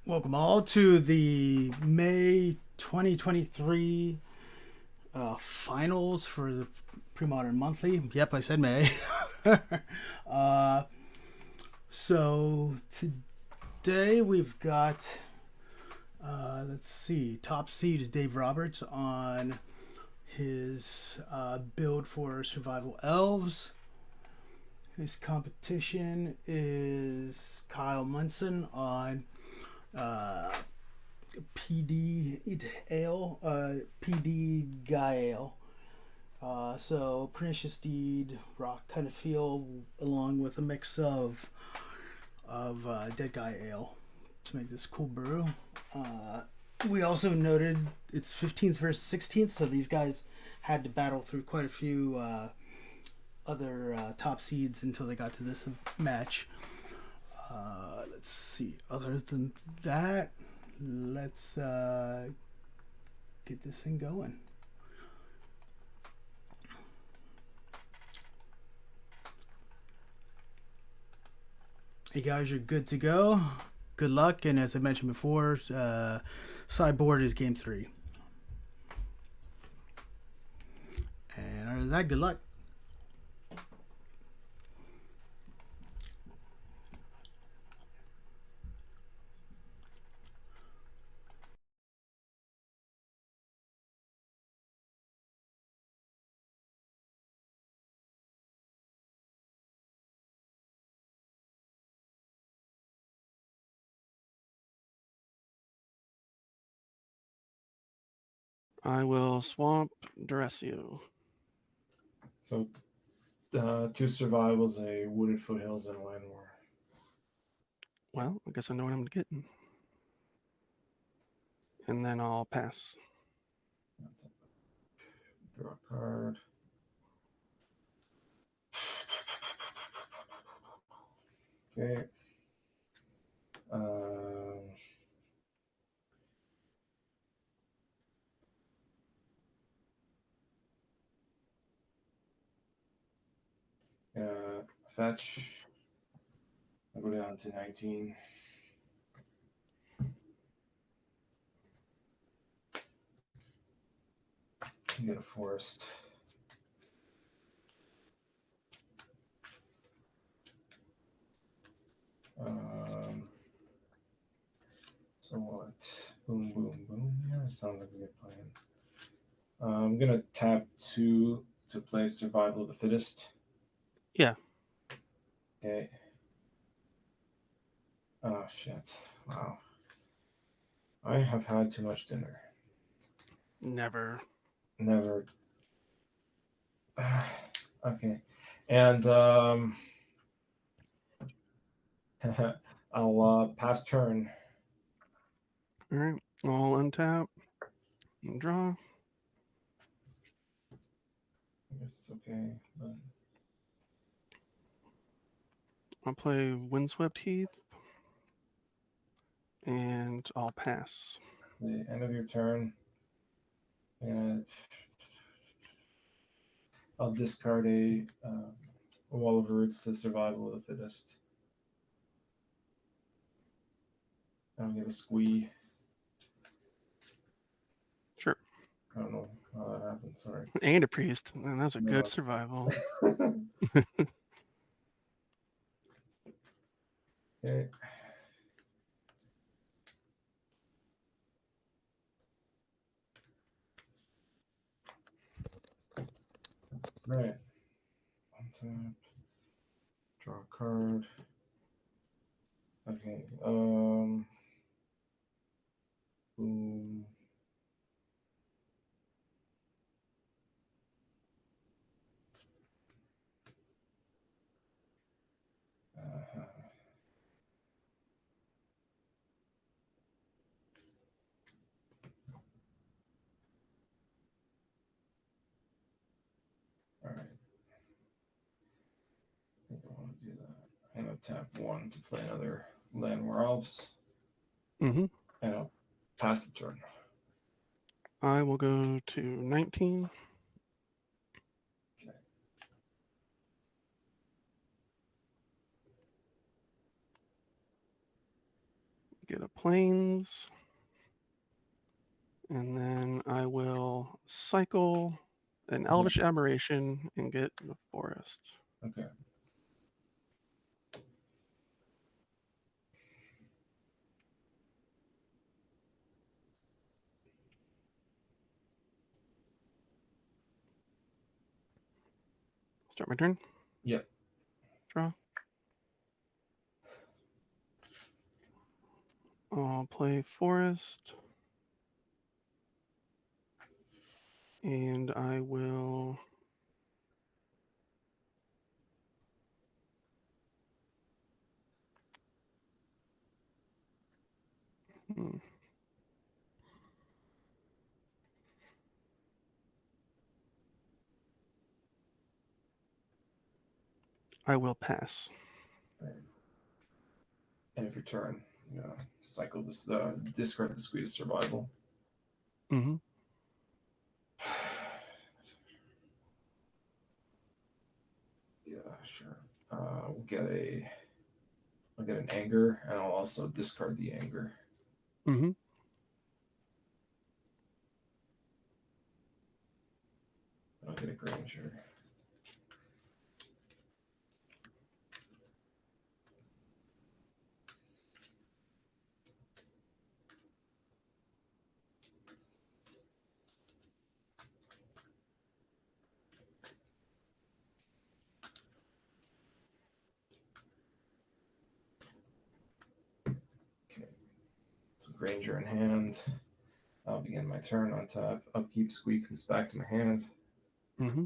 Welcome all to the May 2023 finals for the Premodern Monthly. Yep, I said May. uh, so today we've got, let's see, top seed is Dave Roberts on his build for Survival Elves. His competition is Kyle Monson on P-Deedguy. So Pernicious Deed, Rock kind of feel, along with a mix of Dead Guy Ale to make this cool brew. We also noted it's 15th versus 16th, so these guys had to battle through quite a few other top seeds until they got to this match. Let's see. Other than that, let's get this thing going. You guys are good to go. Good luck, and as I mentioned before, sideboard is game 3. And other than that, good luck. I will swamp Duresio. So, 2 survivals, a wooded foothills, and a land war. Well, I guess I know what I'm getting. And then I'll pass. Draw a card. Okay. Fetch. I'll go down to 19. Get a forest. So what? Boom, boom, boom. Yeah, that sounds like a good plan. I'm gonna tap 2 to play Survival of the Fittest. Yeah. Okay. Oh shit! Wow. I have had too much dinner. Never. Okay. And I'll pass turn. All right. I'll untap and draw. I guess okay. But... I'll play Windswept Heath. And I'll pass. The end of your turn. And I'll discard a Wall of Roots to Survival of the Fittest. I'll get a squee. Sure. I don't know how that happened. Sorry. And a priest. Man, that was a good survival. Okay. Right. Untap. Draw a card. Okay. Boom. All right. I think I want to do that. I'm going to tap 1 to play another Land War Elves. Mm-hmm. And I'll pass the turn. I will go to 19. Okay. get a plains. And then I will cycle an Elvish Aberration and get the forest. Okay. Start my turn. Yep. Draw. I'll play forest. And I will I will pass. Right. End of your turn. Cycle this. Discard the squeeze survival. Mm-hmm. Yeah, sure. We'll get I'll get an anger, and I'll also discard the anger. Mm-hmm. I'll get a Granger. Okay. So Granger in hand. I'll begin my turn on top. Upkeep squeak comes back to my hand. Mm-hmm.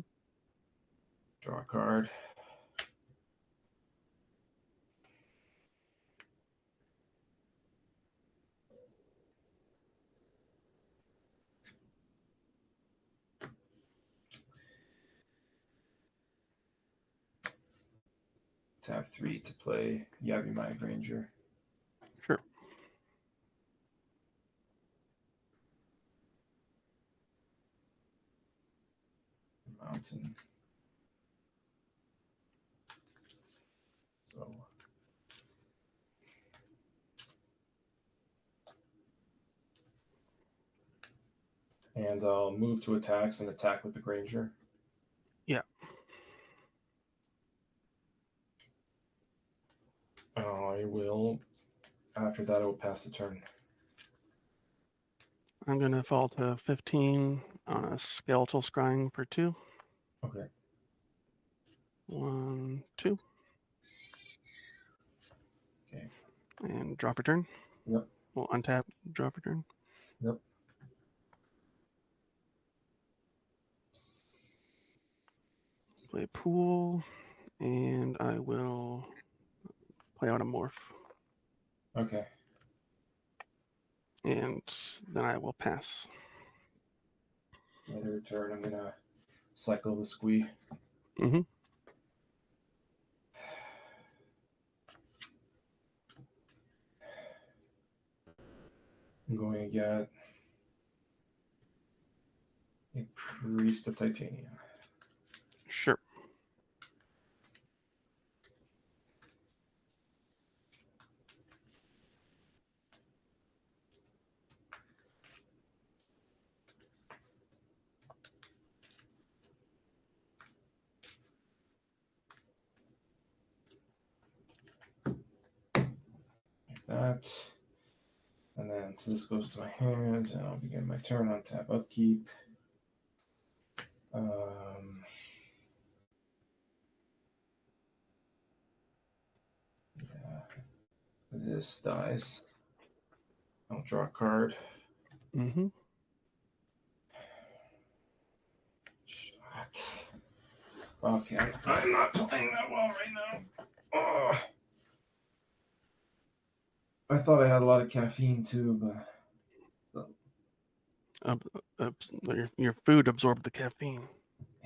Draw a card. Tap 3 to play Yavimaya Granger. Sure. Mountain. So and I'll move to attacks and attack with the Granger. Yeah. I will. After that, I will pass the turn. I'm gonna fall to 15 on a skeletal scrying for 2. Okay. 1, 2. Okay. And drop a turn. Yep. We'll untap, drop a turn. Yep. Play pool, and I will play out a morph. Okay. And then I will pass. Later turn, I'm gonna cycle the squee. Mm-hmm. I'm going to get a Priest of Titanium. Sure. Like that. And then, so this goes to my hand, and I'll begin my turn on tap upkeep. Yeah. This dies. I'll draw a card. Mm-hmm. Shot. Okay, I'm not playing that well right now. Oh. I thought I had a lot of caffeine too, but Your food absorbed the caffeine.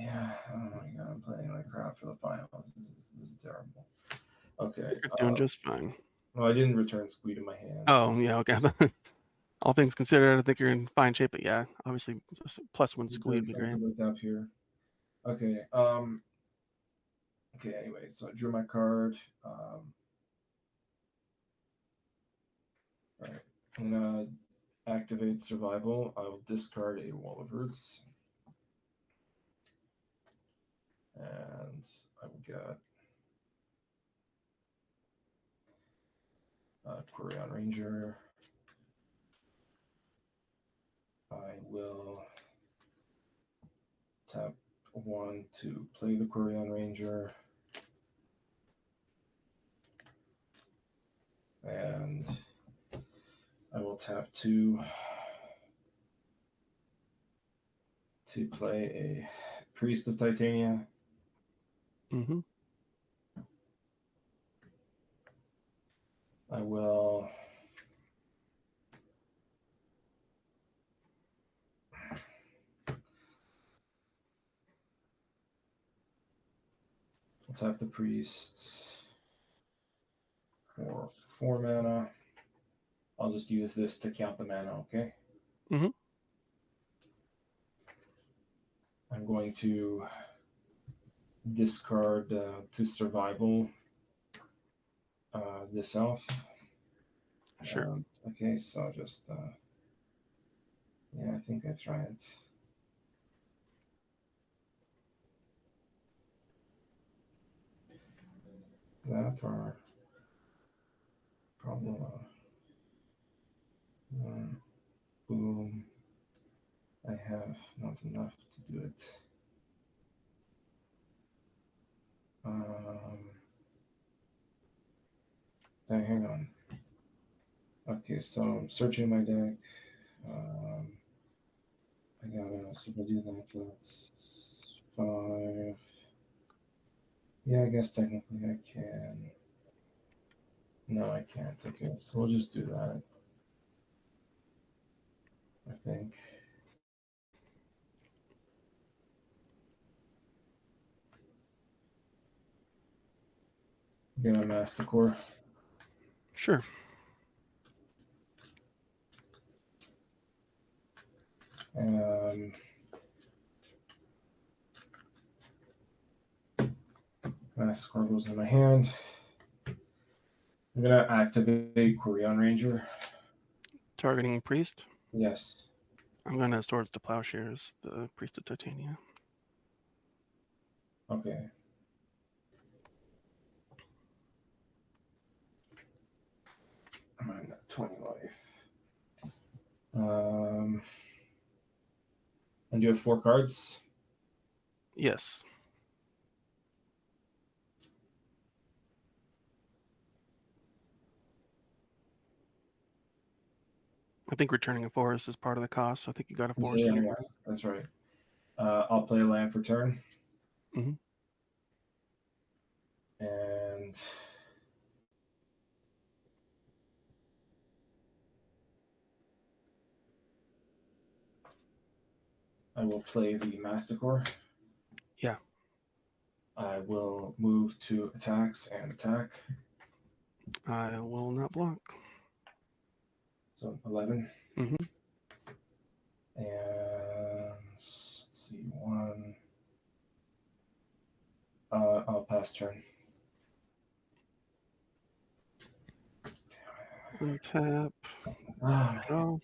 yeah, oh my god, I'm playing like crap for the finals. This is terrible. Okay. You're doing just fine. Well, I didn't return squee to my hand. Oh, yeah, okay. All things considered, I think you're in fine shape, but yeah, obviously just +1 squee would be great. Look up here. Okay. Okay, anyway, so I drew my card. Alright. I'm gonna activate survival. I will discard a wall of roots. And I will get Quirion Ranger. I will tap 1 to play the Quirion Ranger. And I will tap 2 to play a Priest of Titania. Mm-hmm. I will tap the Priest for 4 mana. I'll just use this to count the mana, okay? Mm-hmm. I'm going to discard to survival this elf. Sure. Okay, so just yeah, I think that's right. That or probably boom. I have not enough to do it. Hang on. Okay, so I'm searching my deck. I gotta, so if I do that, that's 5. Yeah, I guess technically I can. No, I can't. Okay, so we'll just do that. I think. Get a Mastercore. Sure. Mastercore goes in my hand. I'm gonna activate Quirion Ranger. Targeting Priest. Yes. I'm gonna Swords to Plowshares, the Priest of Titania. Okay. I'm at 20 life. And you have 4 cards? Yes. I think returning a forest is part of the cost. So I think you got a forest in your hand. That's right. I'll play a land for turn. Mm-hmm. And I will play the Masticore. Yeah. I will move to attacks and attack. I will not block. So 11. Mm-hmm. And let's see, 1. I'll pass turn. Untap. Ah, Draw.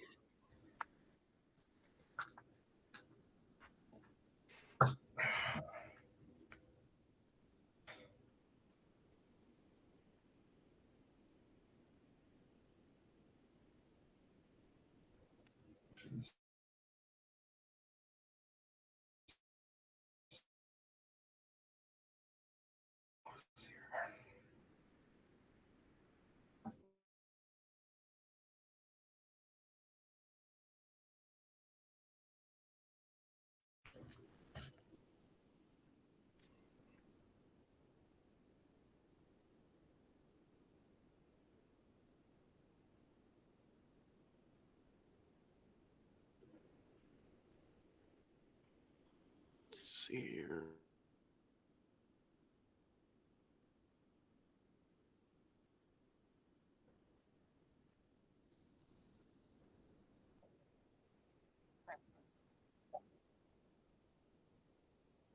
Let's see here.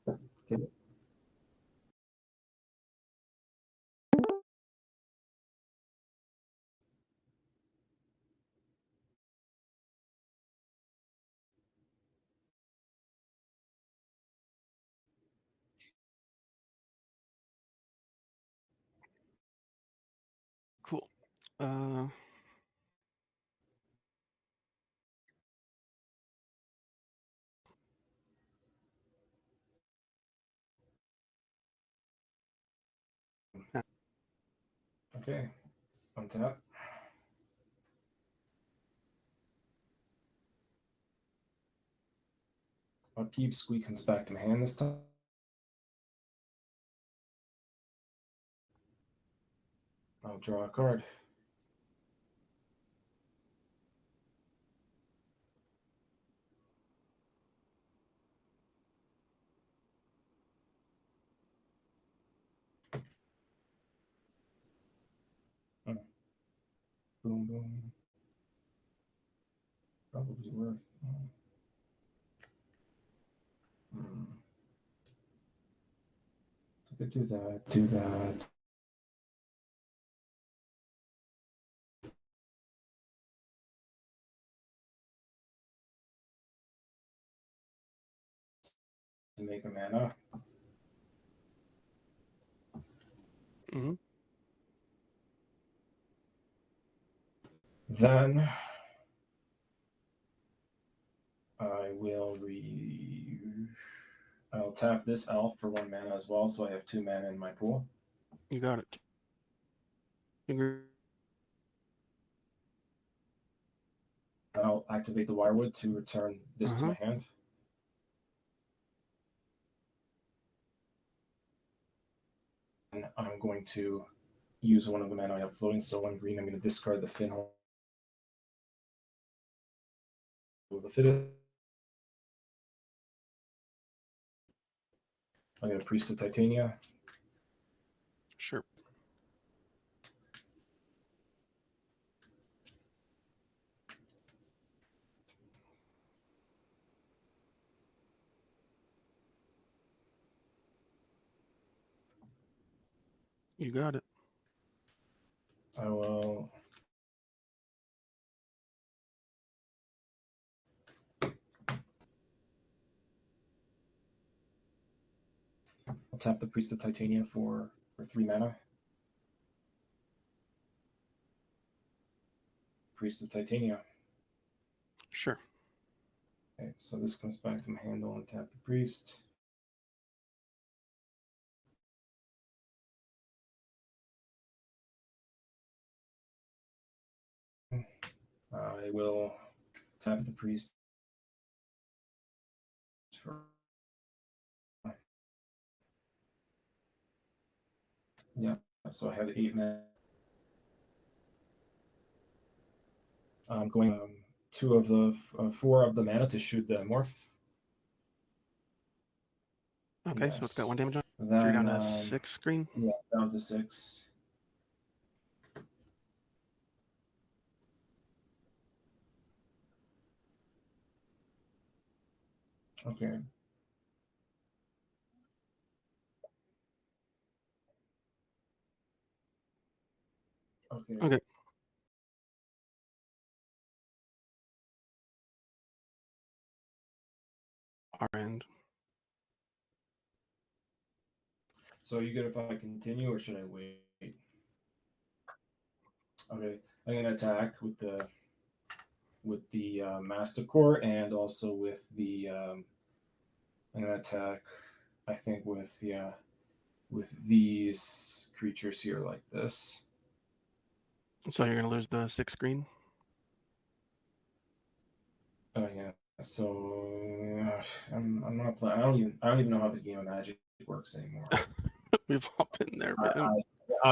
okay. Okay, untap. Upkeep, Squeak comes back to my hand this time. I'll draw a card. Boom, boom. Probably worth. I could do that, do that. To make a mana. Mm-hmm. Then I'll tap this elf for 1 mana as well, so I have 2 mana in my pool. You got it. I'll activate the Wirewood to return this to my hand. And I'm going to use one of the mana I have floating, so 1 green, I'm going to discard the Finhole. The Fiddle. I'm going to Priest of Titania. Sure. You got it. I will I'll tap the Priest of Titania for 3 mana. Priest of Titania. Sure. Okay, so this comes back to my hand. I'll untap the Priest. I will tap the Priest for. Yeah, so I have 8 mana. I'm going 2 of the 4 of the mana to shoot the morph. Okay, Yes. so it's got 1 damage on. Then, So you're down to 6 screen. Yeah, down to 6. Okay. Okay. Our end. So are you good if I continue, or should I wait? Okay, I'm gonna attack with the Master Core, and also with the I'm gonna attack. I think with these creatures here like this. So you're gonna lose the 6 screen. Oh yeah. So I'm not playing. I don't even know how the game of Magic works anymore. We've all been there, man.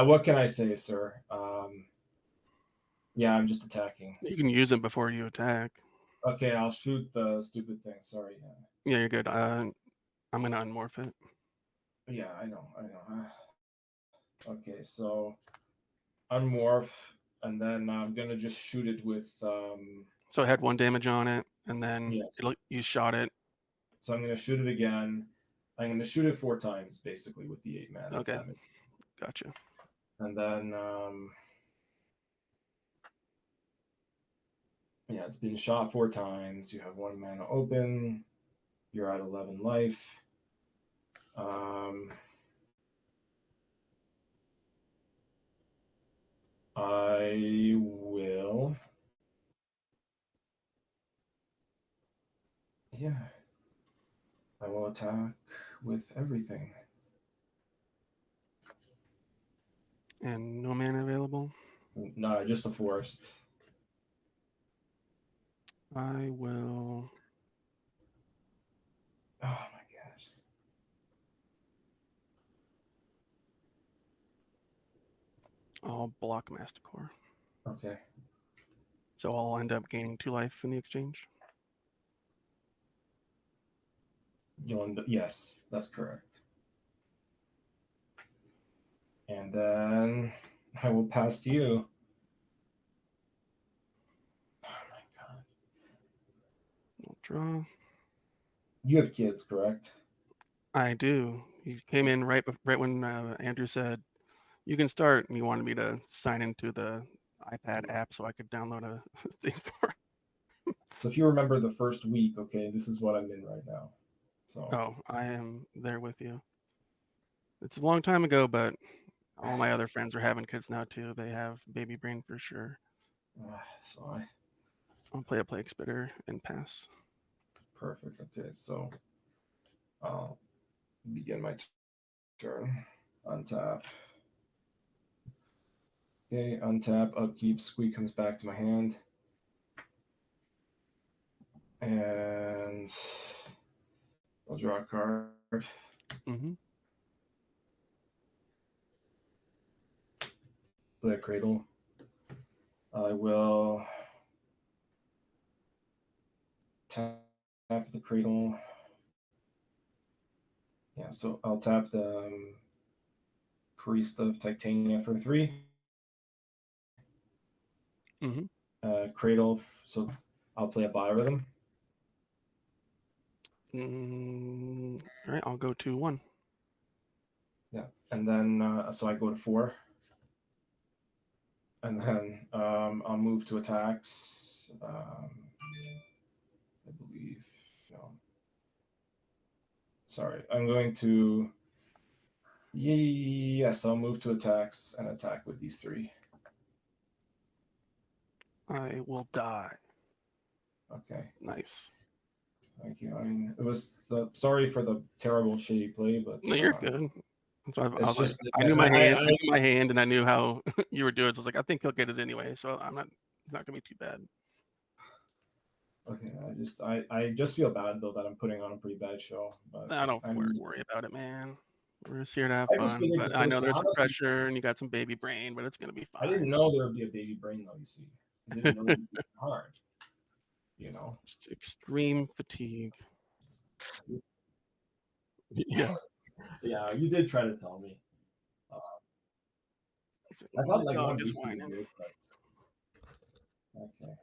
What can I say, sir? Yeah, I'm just attacking. You can use it before you attack. Okay, I'll shoot the stupid thing. Sorry. Yeah, you're good. I'm gonna unmorph it. Yeah, I know. Okay, so unmorph, and then I'm gonna just shoot it with. So it had 1 damage on it, and then Yes. you shot it. So I'm gonna shoot it again. I'm gonna shoot it 4 times, basically, with the 8 mana. Okay. Gotcha. And then, yeah, it's been shot 4 times. You have 1 mana open. You're at 11 life. I will. Yeah. I will attack with everything. And no mana available. No, just the forest. I will. Oh my gosh. I'll block Masticore. Okay. So I'll end up gaining 2 life in the exchange. Yes, that's correct. And then I will pass to you. Oh my god. I'll draw. You have kids, correct? I do. He came in right when Andrew said you can start, and he wanted me to sign into the iPad app so I could download a thing for. So if you remember the first week, okay, this is what I'm in right now. So Oh, I am there with you. It's a long time ago, but all my other friends are having kids now too. They have baby brain for sure. so I'll play a Plague Spitter and pass. perfect. Okay, so I'll begin my turn. Untap. Okay, untap, upkeep, squeak comes back to my hand. And I'll draw a card. Mm-hmm. Play a cradle. I will tap the cradle. Yeah, so I'll tap the Priest of Titania for 3. Mm-hmm. Cradle, so I'll play a Biorhythm. All right, I'll go to 1. Yeah, and then so I go to 4. And then I'll move to attacks. I believe. No. Sorry, I'm going to. Yes, I'll move to attacks and attack with these 3. I will die. Okay. Nice. Thank you. I mean, it was sorry for the terrible shitty play, but No, you're good. So I it's was like, just I knew my hand. I knew my hand, and I knew how you were doing. So I was like, I think he'll get it anyway. So I'm not gonna be too bad. Okay, I just feel bad though that I'm putting on a pretty bad show. But I don't worry about it, man. We're just here to have I just fun. figured But the I first know there's some honestly, pressure, and you got some baby brain, but it's gonna be I didn't fine. know there would be a baby brain though. You see, I didn't know it would be hard. You know, Just extreme fatigue. Yeah. yeah, you did try to tell me. I thought like Dog 1 is week would be whining. good, but okay.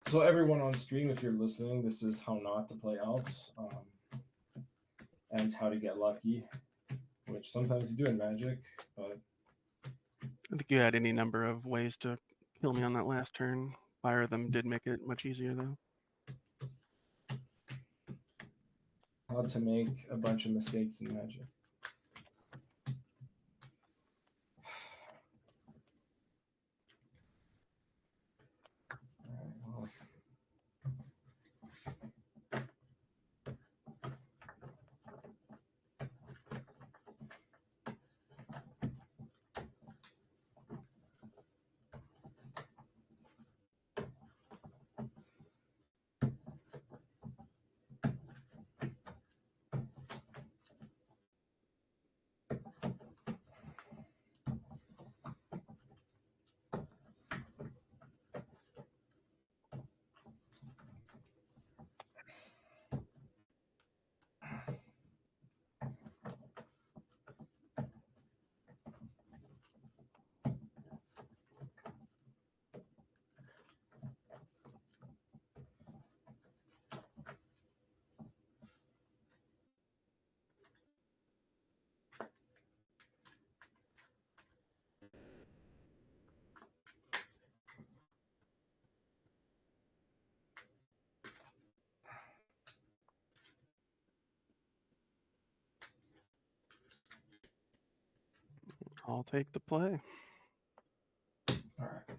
So everyone on stream, if you're listening, this is how not to play elves, and how to get lucky, which sometimes you do in Magic, but I think you had any number of ways to kill me on that last turn. Fire them did make it much easier though. how to make a bunch of mistakes in Magic. All right, well, I'll take the play. All right.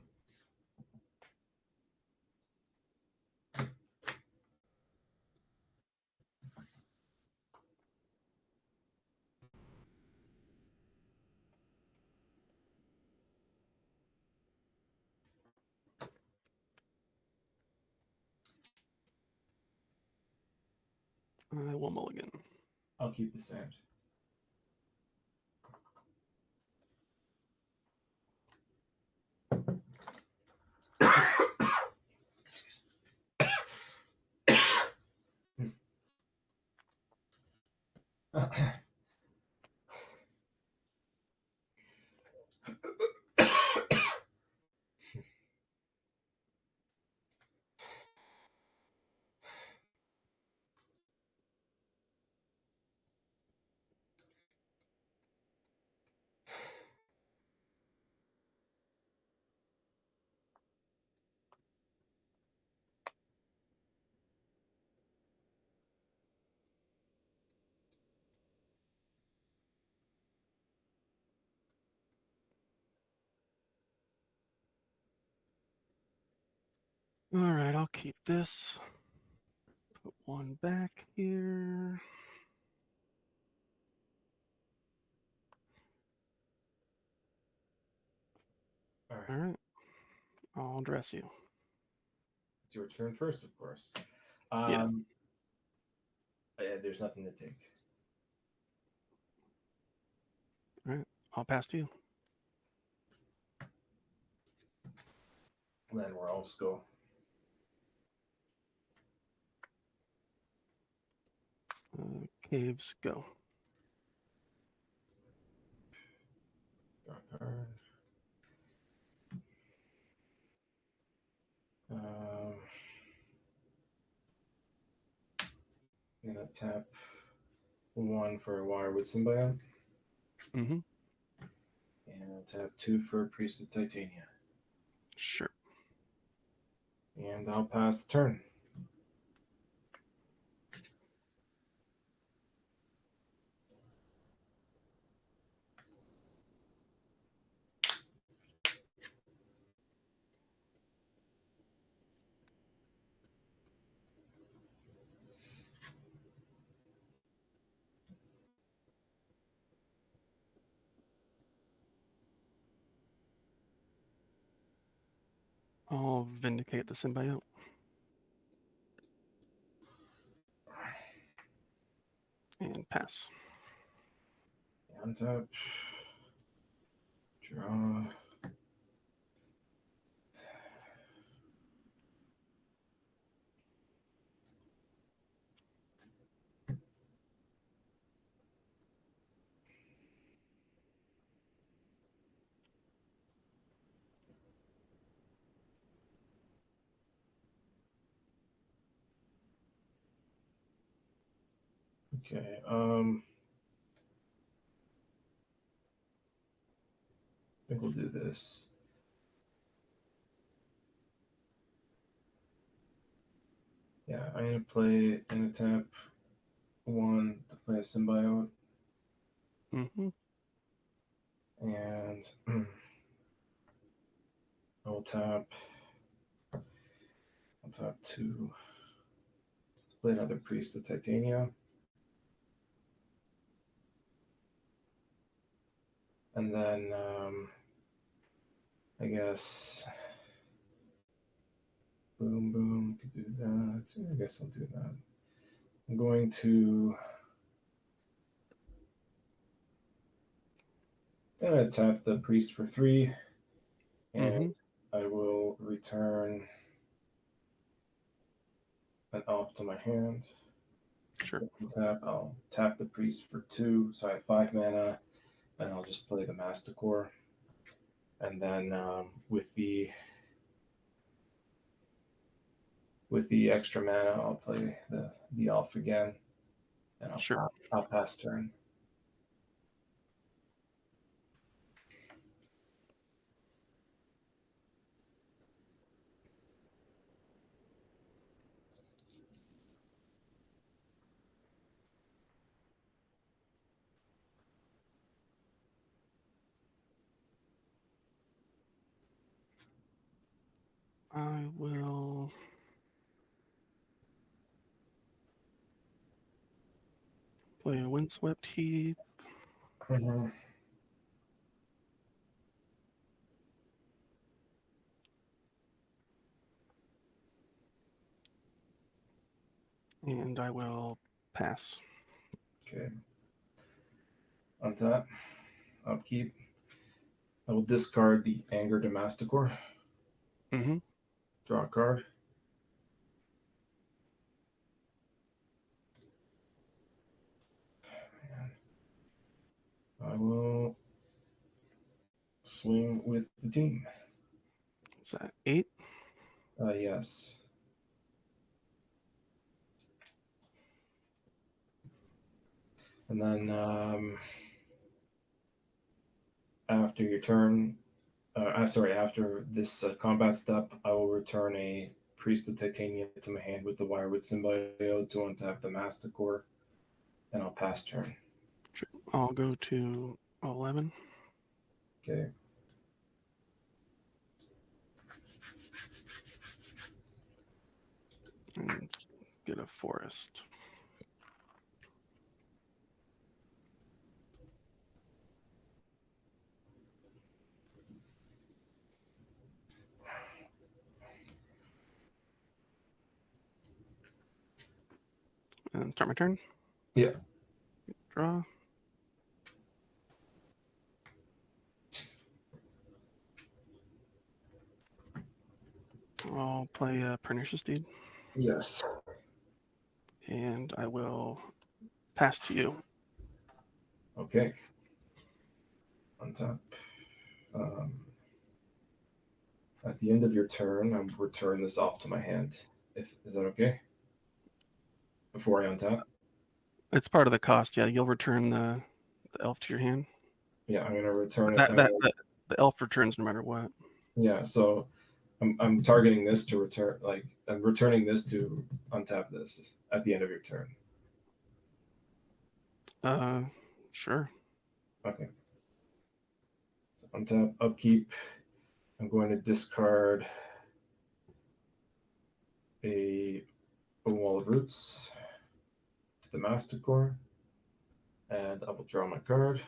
I will mulligan. I'll keep the sand. Excuse me. All right, I'll keep this. Put one back here. All right. All right. I'll dress you. It's your turn first, of course. Yeah. There's nothing to take. All right. I'll pass to you. And then we're all just go. Caves, go. Draw a card. I'm gonna tap 1 for a Wirewood Symbiote. Mm-hmm. And I'll tap 2 for Priest of Titania. Sure. And I'll pass the turn. I'll vindicate the symbiote. And pass. Untap. Draw. Okay. I think we'll do this. Yeah, I'm gonna play an tap 1 to play a symbiote, Mm-hmm. and I'll tap 2 to play another Priest of Titania. And then I guess boom could do that. I guess I'll do that. I'm going to tap the priest for 3, and Mm-hmm. I will return an elf to my hand. Sure. I'll tap the priest for 2, so I have 5 mana, and I'll just play the Masticore. And then with the extra mana, I'll play the elf again, and I'll pass turn. I will play a Windswept Heath. Mhm. And I will pass. Okay. Untap. Upkeep. I will discard the Anger Damasticor. Mm-hmm. Draw a card. And I will swing with the team. Is that 8? Yes. And then after your turn, after this combat step, I will return a Priest of Titania to my hand with the Wirewood Symbiote to untap the Masticore, and I'll pass turn. I'll go to 11. Okay. And get a forest. And start my turn. Yeah. Draw. I'll play a Pernicious Deed. Yes. And I will pass to you. Okay. Untap. Um, at the end of your turn, I'll return this off to my hand. Is that okay? Before I untap? It's part of the cost. Yeah, you'll return the elf to your hand. Yeah, I'm gonna return it. The elf returns no matter what. Yeah, so I'm targeting this to return. Like I'm returning this to untap this at the end of your turn. Sure. Okay. So untap, upkeep. I'm going to discard a Wall of Roots to the Masticore, and I will draw my card.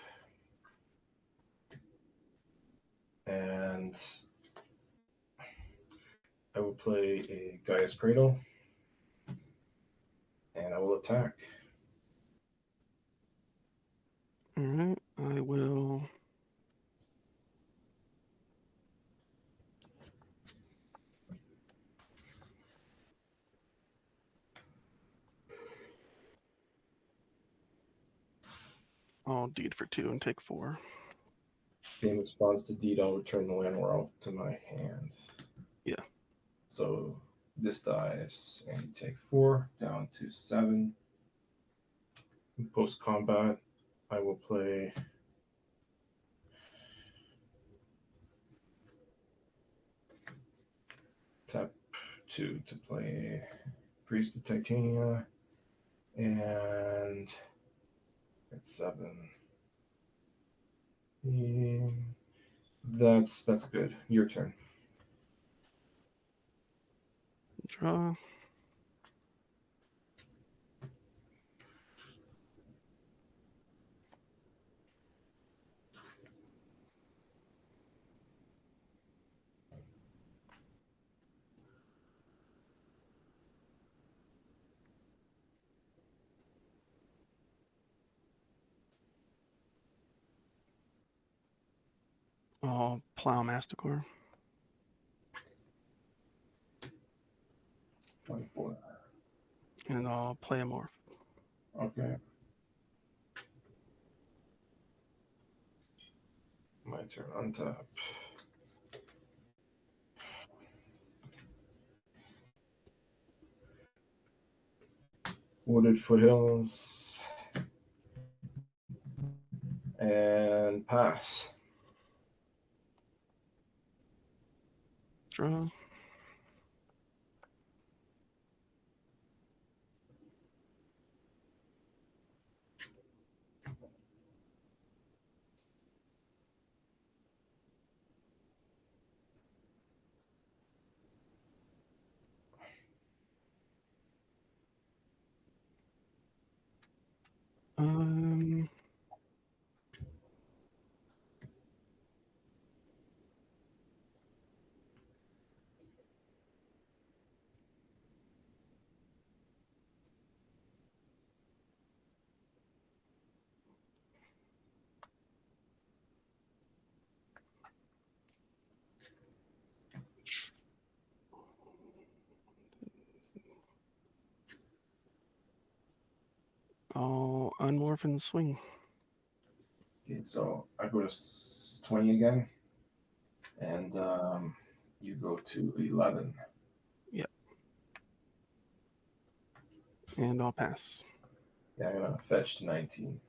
And I will play a Gaia's Cradle, and I will attack. All right. I will. I'll deed for 2 and take 4. In response to deed, I'll return the land world to my hand. Yeah. So this dies, and you take 4 down to 7. Post combat, I will play tap 2 to play Priest of Titania, and it's 7. That's good. Your turn. Draw. I'll plow Masticore. 24. And I'll play a Morph. Okay. My turn. Untap. Wooded Foothills. And pass. Draw. Um, I'll unmorph and swing. Okay, so I go to 20 again, and you go to 11. And I'll pass. Yeah, I'm gonna fetch to 19.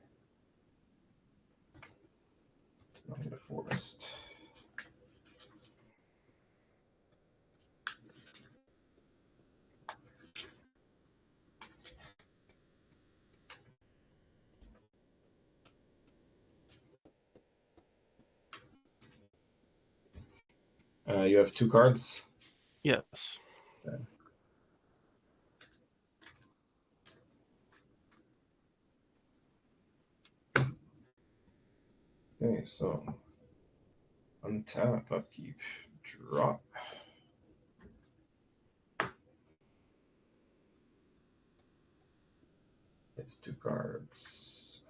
I'm gonna forest. You have 2 cards. Yes. Okay, so untap, upkeep, drop. It's 2 cards.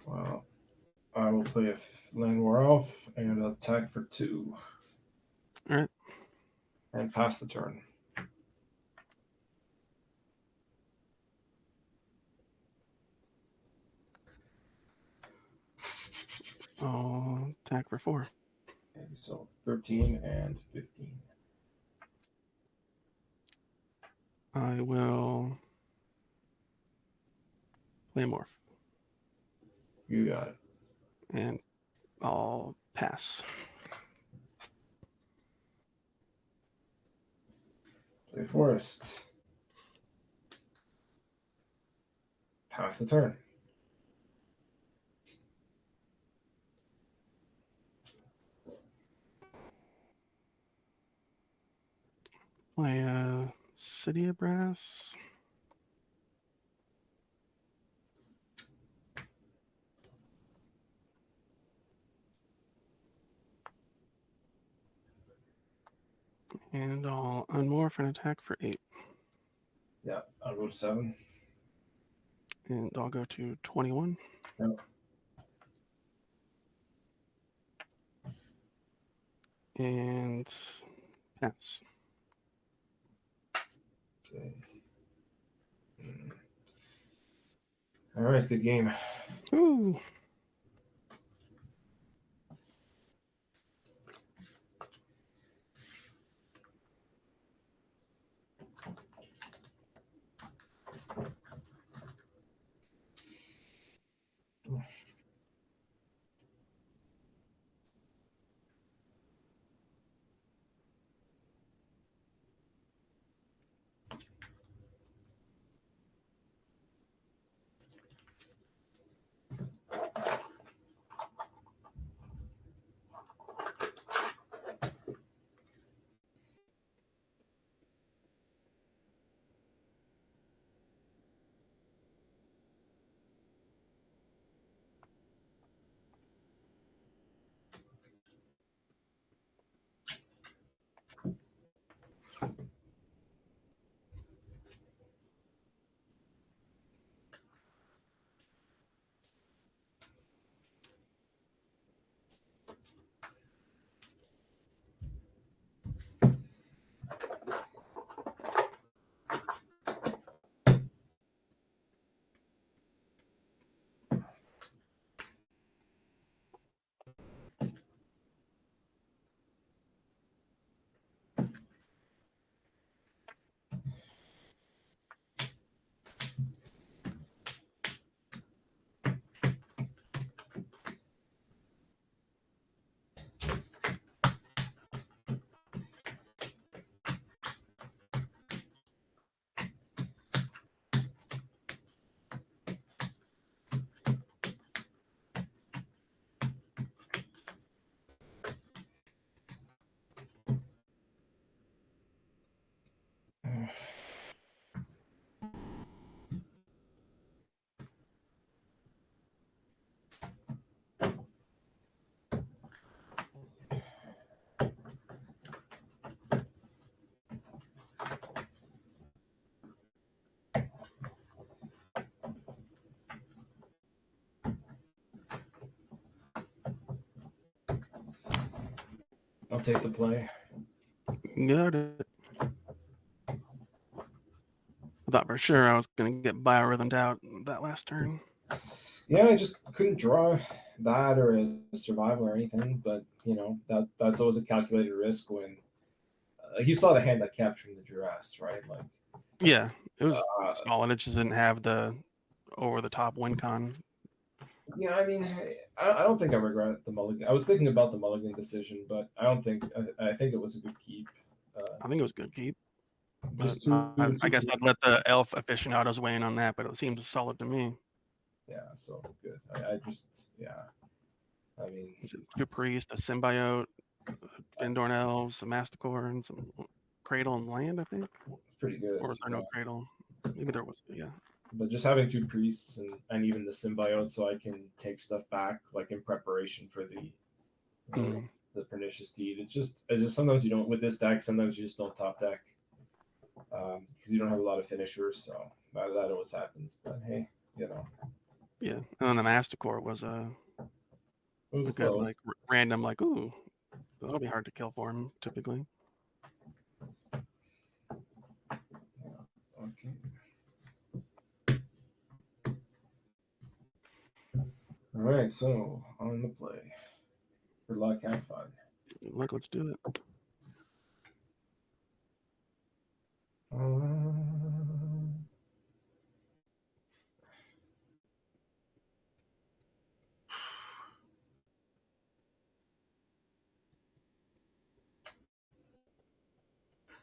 Well, I will play a Land War Elf and attack for 2. All right. And pass the turn. I'll attack for 4. Okay, so 13 and 15. I will play morph. You got it. And I'll pass. Play forest. Pass the turn. Play City of Brass. And I'll unmorph and attack for 8. Yeah, I'll go to 7. And I'll go to 21. Yep. And pass. Okay. All right, good game. Ooh. I'll take the play. Got it. I thought for sure I was going to get biorhythmed out that last turn. Yeah, I just couldn't draw that or a survival or anything, but that's always a calculated risk when you saw the hand that captured the duress, right? Like, Yeah, it was uh, solid. It just didn't have the over-the-top win con. yeah, I mean, I don't think I regret the mulligan. I was thinking about the mulligan decision, but I don't think I think it was a good keep. I think it was a good keep. But Just two. I guess I'd let the elf aficionados weigh in on that, but it seems solid to me. Yeah, so good. I just, yeah. I mean, Two priest, a symbiote, Vindorn elves, a masticore, and some cradle and land, I think. it's pretty good. Or was there no cradle? Maybe there was. Yeah. But just having two priests and even the symbiote, so I can take stuff back, like in preparation for the pernicious deed. It's just sometimes you don't with this deck. Sometimes you just don't top deck because you don't have a lot of finishers. So that always happens. But hey, Yeah, and then the masticore was it was a good close. like random like ooh, that'll be hard to kill for him typically. Okay. All right, so on the play. Good luck, have fun. Look, let's do it.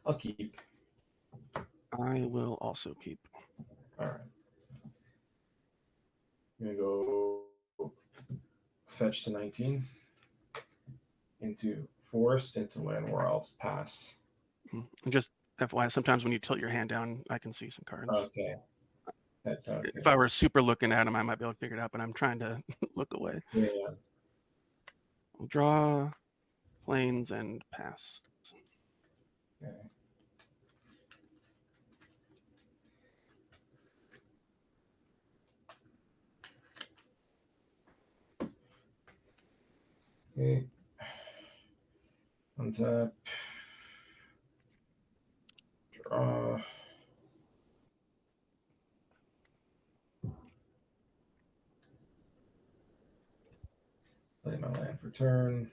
I'll keep. I will also keep. All right. I'm gonna go fetch to 19 into forest into land where elves pass. And just FYI, sometimes when you tilt your hand down, I can see some cards. Okay. That's okay. If I were super looking at them, I might be able to figure it out, but I'm trying to look away. Yeah. We'll draw planes and pass. Okay. Okay. Untap. Draw. Play my land for turn.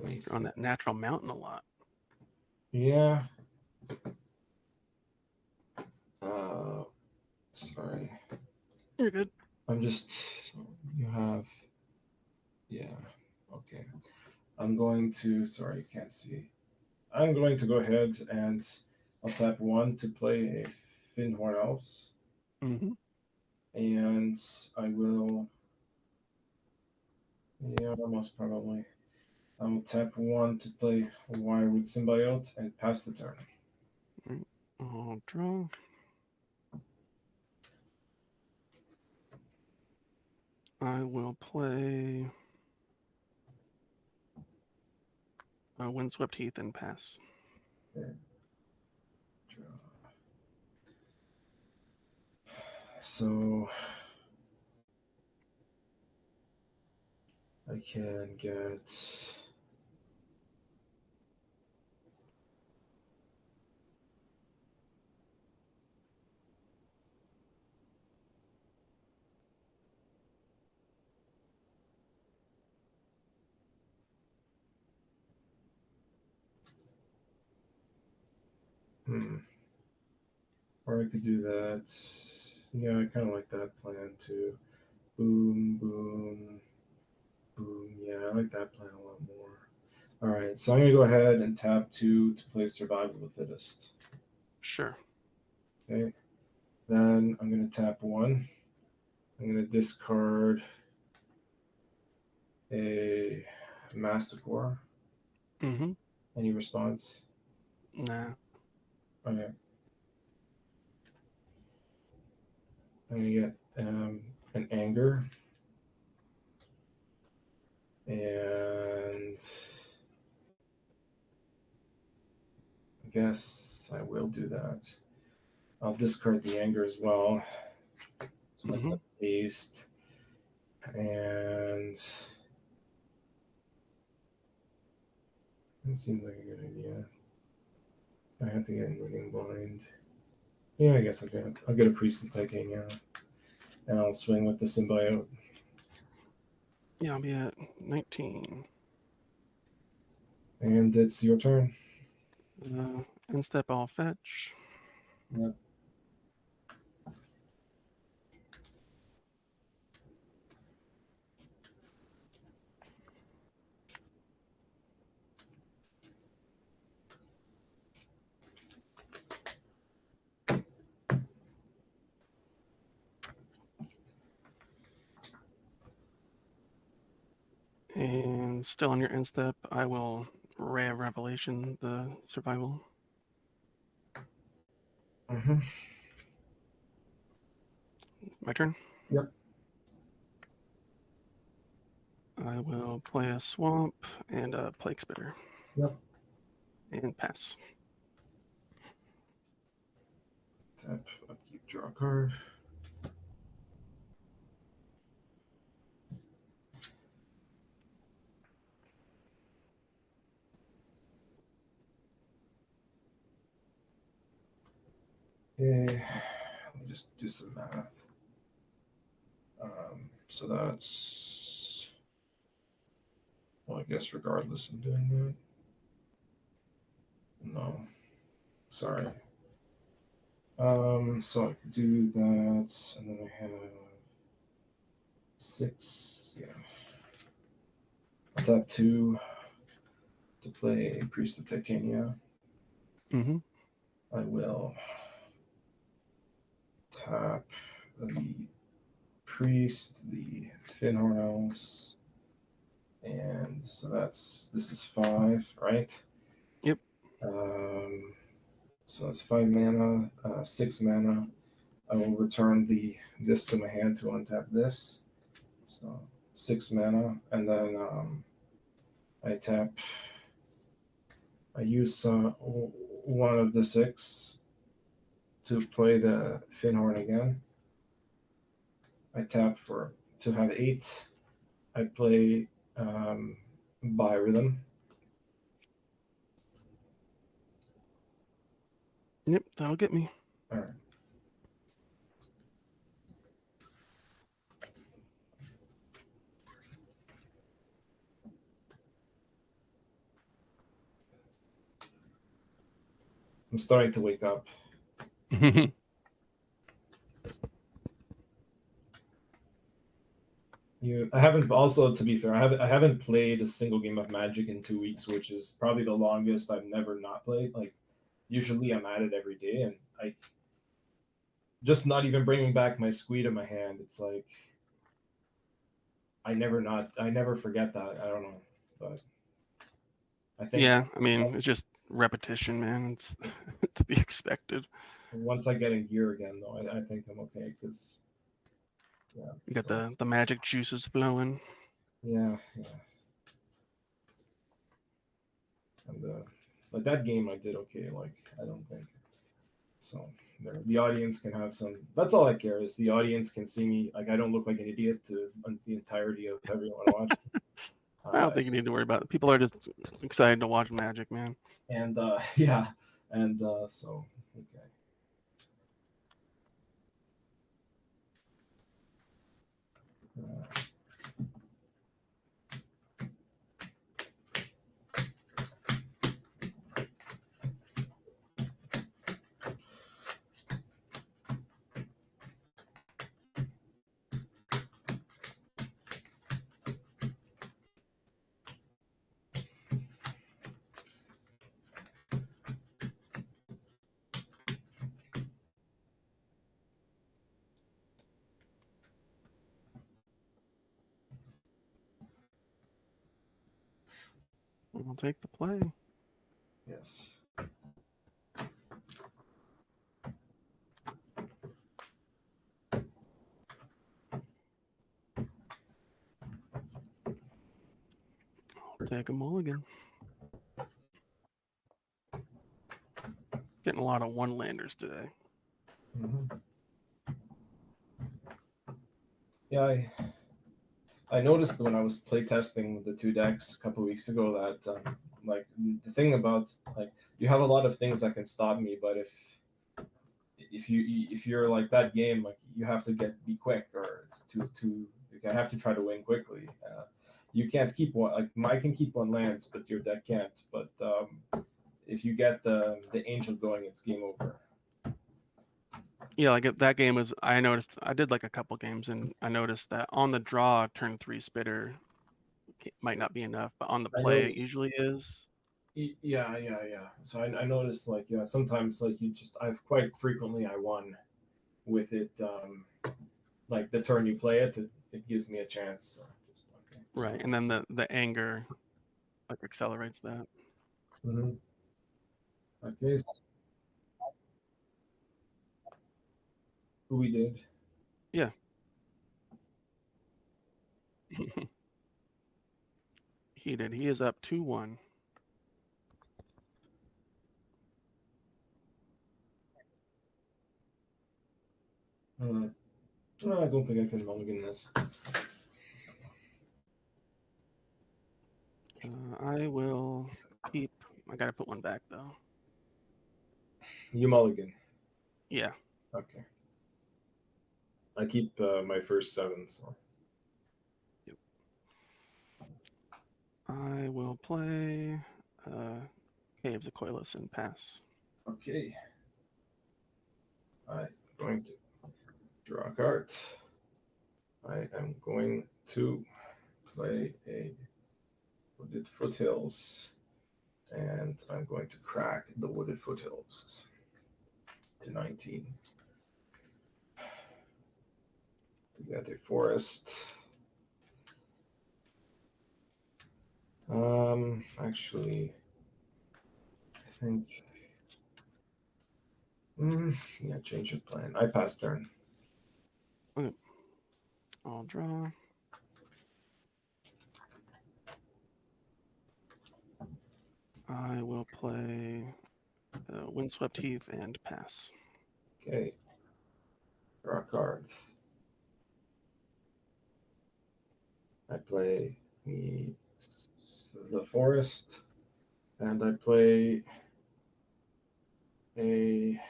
You're on that natural mountain a lot. Yeah. Sorry. You're good. I'm just. You have. Yeah. Okay. I'm going to. Sorry, you can't see. I'm going to go ahead and I'll tap 1 to play a Finhorn Elves. Mm-hmm. And I will. Yeah, most probably. I will tap 1 to play a Wirewood Symbiote and pass the turn. I'll draw. I will play Windswept Heath and pass. Okay. Draw. So I can get. Or I could do that. Yeah, I kind of like that plan too. Boom, boom, boom. Yeah, I like that plan a lot more. All right, so I'm going to go ahead and tap 2 to play Survival of the Fittest. Sure. Okay. Then I'm going to tap 1. I'm going to discard a Masticore. Mm-hmm. Any response? Nah. Okay. I'm going to get an Anger. And I guess I will do that. I'll discard the Anger as well. So that's the taste. And it seems like a good idea. I have to get moving blind. Yeah, I guess I'll get a priest of Titania, and I'll swing with the symbiote. Yeah, I'll be at 19. And it's your turn. End step, I'll fetch. Yep. And still on your end step, I will Ray of Revelation, the survival. Mm-hmm. My turn? Yep. I will play a swamp and a plague spitter. Yep. And pass. Tap, upkeep, draw a card. Okay, let me just do some math. So that's, well, I guess regardless of doing that. No, sorry. So I could do that, and then I have 6. Yeah, I'll tap 2 to play Priest of Titania. Mm-hmm. I will tap the priest, the Finhorn Elves, and so this is 5, right? Yep. So it's 5 mana, 6 mana. I will return this to my hand to untap this. So 6 mana, and then I use one of the 6 to play the Finhorn again. I tap to have 8. I play by rhythm. Yep, that'll get me. All right. I'm starting to wake up. I haven't. Also, to be fair, I haven't played a single game of Magic in 2 weeks, which is probably the longest I've never not played. Like, usually I'm at it every day, and I just not even bringing back my squeed in my hand. It's like I never forget that. I don't know, but I think Yeah, I mean, it's just repetition, man. It's to be expected. once I get in gear again, though, I think I'm okay because yeah, You got so, the magic juices flowing. yeah. And like that game, I did okay. Like I don't think so. The audience can have some. That's all I care is the audience can see me. Like I don't look like an idiot to the entirety of everyone watching. I don't think you need to worry about it. People are just excited to watch Magic, man. And yeah, and so okay. I'll take the play. Yes. I'll take a mulligan. Getting a lot of one-landers today. Mm-hmm. Yeah, I noticed when I was playtesting the two decks a couple weeks ago that like the thing about like you have a lot of things that can stop me, but if you're like that game, like you have to be quick, or it's too you have to try to win quickly. You can't keep one, like I can keep one lance, but your deck can't. But if you get the angel going, it's game over. Yeah, like that game was. I noticed. I did like a couple games, and I noticed that on the draw, turn 3 spitter might not be enough, but on the play, it usually is. Yeah. So I noticed like sometimes like I've quite frequently I won with it. Like the turn you play it, it gives me a chance. So okay. Right, and then the anger like accelerates that. Mm-hmm. Okay. Who we did? Yeah. He did. He is up 2-1. No, I don't think I can mulligan this. I will keep. I gotta put one back though. You mulligan. Yeah. Okay. I keep my first 7. So. Yep. I will play Caves of Coilus and pass. Okay. I'm going to draw a card. I am going to play a Wooded Foothills, and I'm going to crack the Wooded Foothills to 19 to get a forest. Actually, I think. Yeah, change of plan. I pass turn. Okay. I'll draw. I will play Windswept Heath and pass. Okay. Draw a card. I play the forest, and I play a.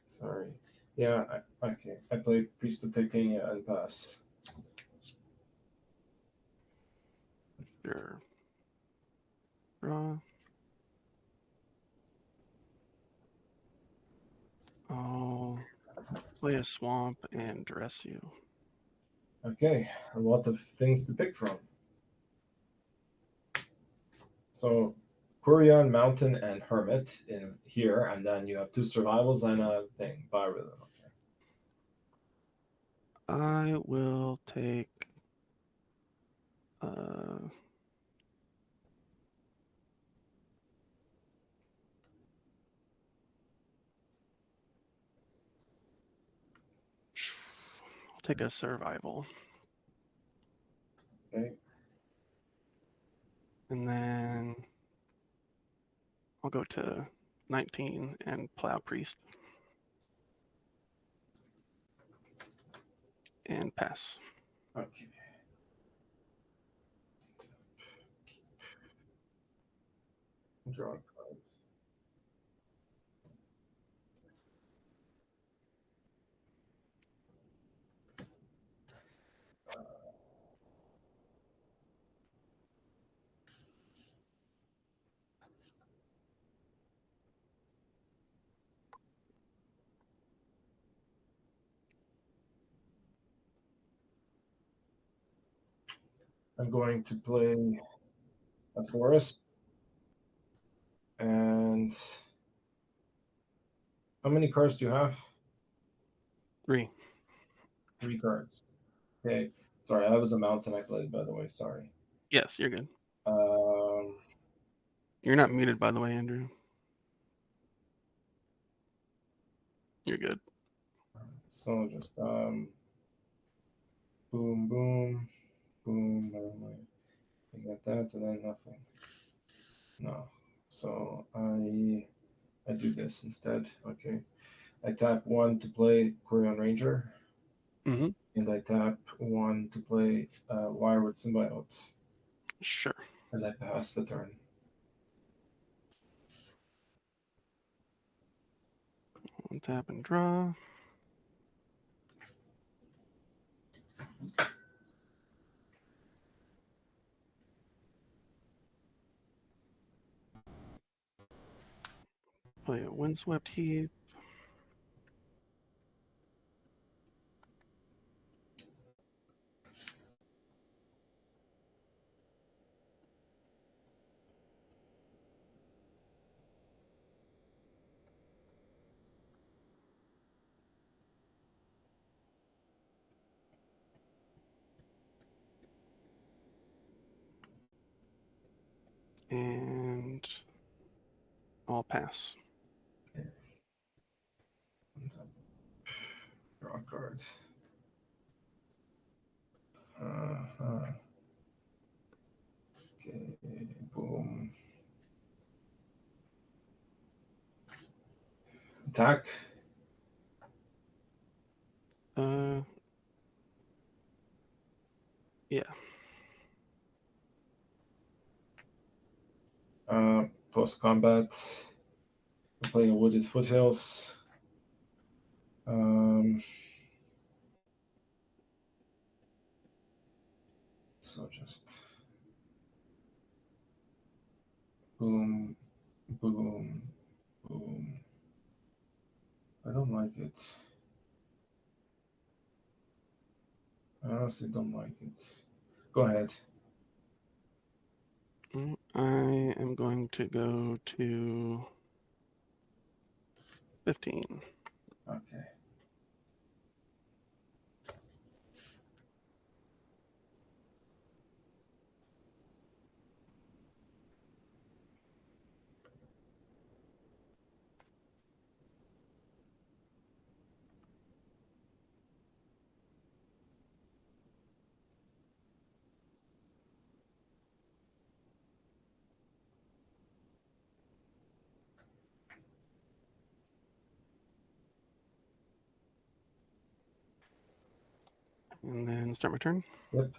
Sorry. Yeah, okay. I play Priest of Titania and pass. Sure. Draw. I'll play a swamp and dress you. Okay, a lot of things to pick from. So, Quirion, Mountain, and Hermit in here, and then you have 2 survivals and a thing, Biorhythm. Okay. I will take I'll take a survival. Okay. And then I'll go to 19 and Plow Priest. And pass. Okay. Draw cards. I'm going to play a forest. And how many cards do you have? 3. 3 cards. Okay. Sorry, that was a mountain I played, by the way. Sorry. Yes, you're good. Um, You're not muted, by the way, Andrew. You're good. so just boom, boom, boom, boom. I got that, and then nothing. No. So I do this instead. Okay. I tap 1 to play Quirion Ranger. Mm-hmm. And I tap 1 to play Wireward Symbiote. Sure. And I pass the turn. One tap and draw. Play a Windswept Heath. And I'll pass. Draw cards. Okay, boom. Attack. Yeah. Post combat. Play a Wooded Foothills. So just boom, boom, boom. I don't like it. I honestly don't like it. Go ahead. I am going to go to 15. Okay. And then start my turn. Yep.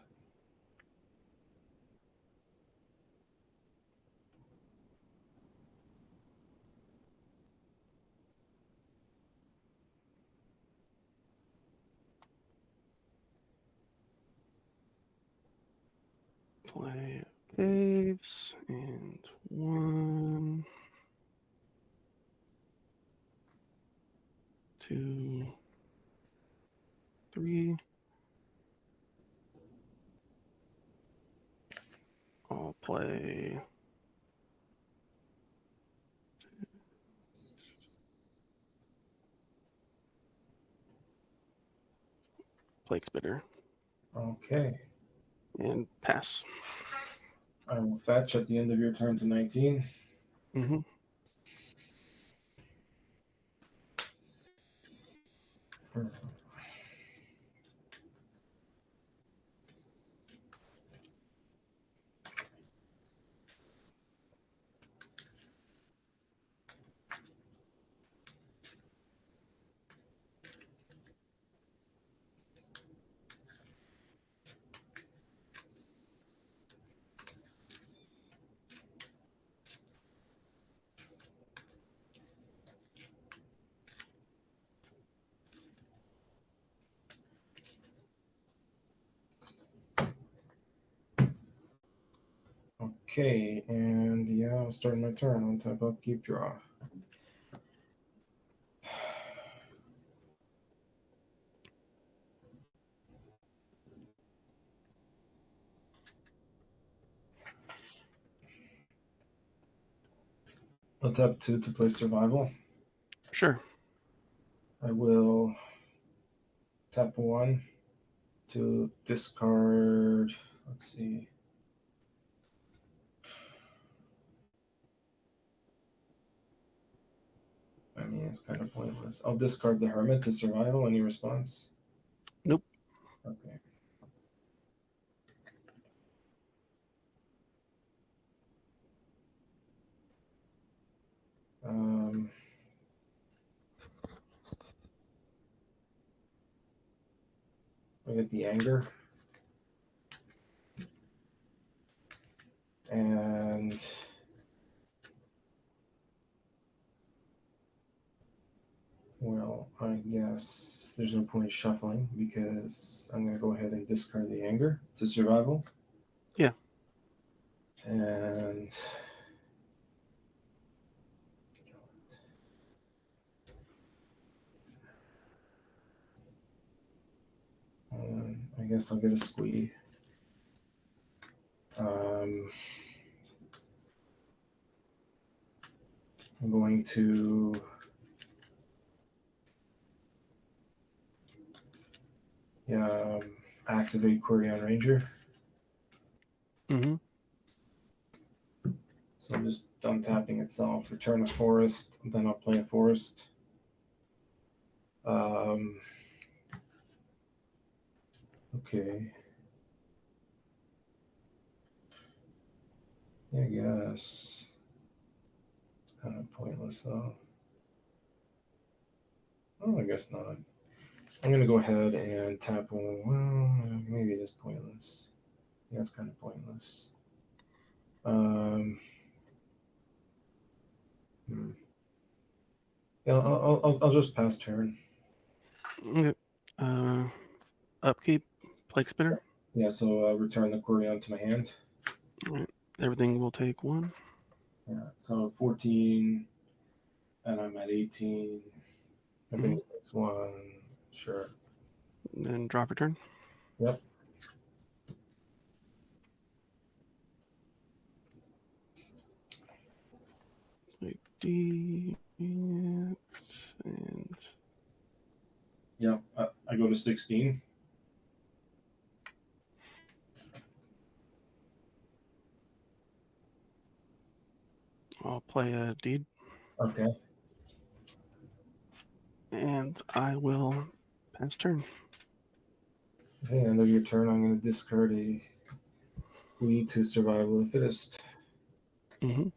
Play Caves and 1, 2, 3. I'll play Plague Spitter Okay. and pass. I will fetch at the end of your turn to 19. Mm-hmm. Okay, and yeah, I'll start my turn on top of keep draw. I'll tap 2 to play survival. Sure. I will tap 1 to discard. Let's see. I mean, it's kind of pointless. I'll discard the Hermit to survival. Any response? Nope. Okay. I get the anger. And well, I guess there's no point in shuffling because I'm going to go ahead and discard the anger to survival. Yeah. And I guess I'll get a squee. I'm going to activate Query on Ranger. Mm-hmm. So I'm just untapping itself, return a forest, then I'll play a forest. Okay. Yeah, I guess. It's kind of pointless though. Oh, I guess not. I'm going to go ahead and tap one. Well, maybe it is pointless. Yeah, it's kind of pointless. Yeah, I'll just pass turn. Okay. Upkeep, Plague Spitter. Yeah, so return the query onto my hand. All right. Everything will take 1. Yeah, so 14, and I'm at 18. Everything takes 1. Sure. And then draw for turn. Yep. D and Yep. I go to 16. I'll play a deed. Okay. And I will pass turn. Okay, end of your turn, I'm going to discard a lead to survival of the fittest. Mm-hmm.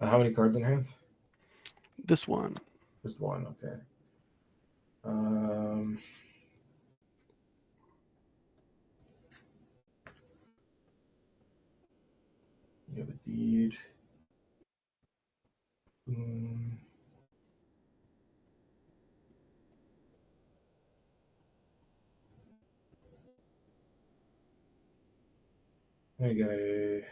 How many cards in hand? This one. Just 1, okay. You have a deed. I get a.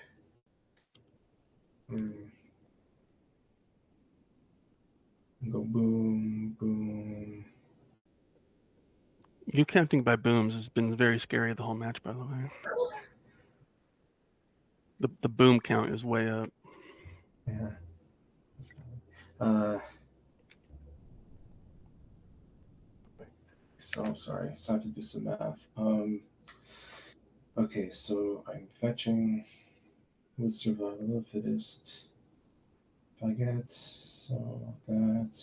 Go boom, boom. You counting by booms has been very scary the whole match, by the way. The boom count is way up. Yeah. So I'm sorry. So I have to do some math. Okay, so I'm fetching with survival of the fittest. If I get so that.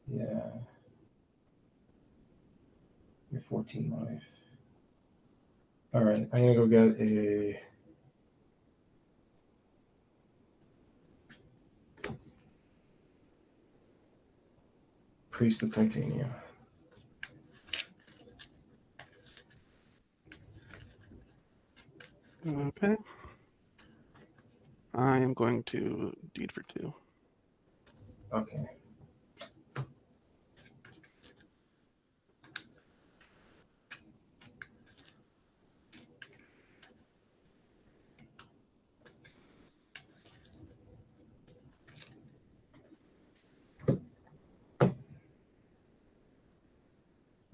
Yeah. You're 14 life. All right, I'm gonna go get a. Priest of Titania. Okay. I am going to deed for 2. Okay.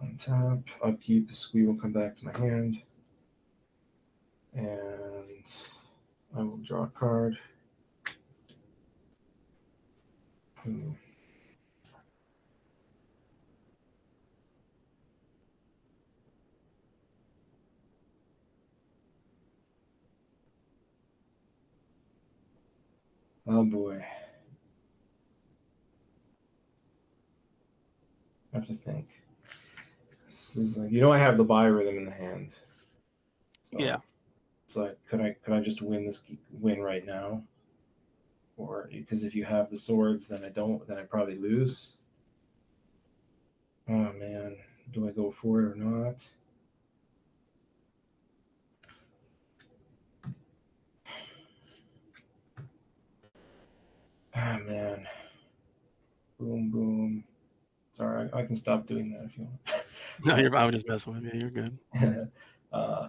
Untap, upkeep, the squee will come back to my hand. And I will draw a card. Oh boy. I have to think. This is like, I have the biorhythm in the hand. So Yeah. it's like, could I just win right now? Or because if you have the swords, then I don't. Then I probably lose. Oh man, do I go for it or not? Ah man. Boom boom. Sorry, I can stop doing that if you want. No, I was just messing with you. You're good. uh,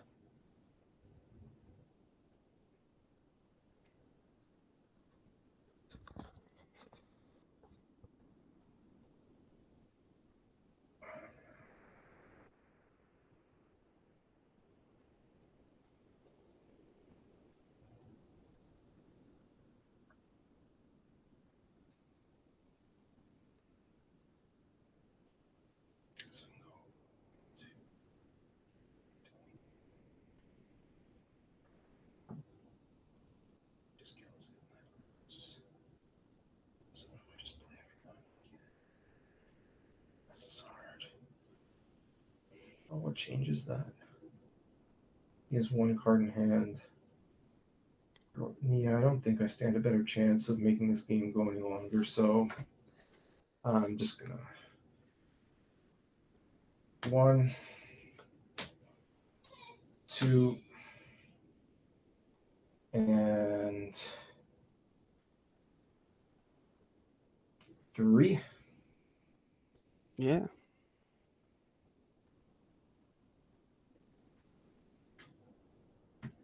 This is hard. Oh, what changes that? He has one card in hand. Yeah, I don't think I stand a better chance of making this game go any longer, so I'm just gonna 1, 2, and 3. Yeah.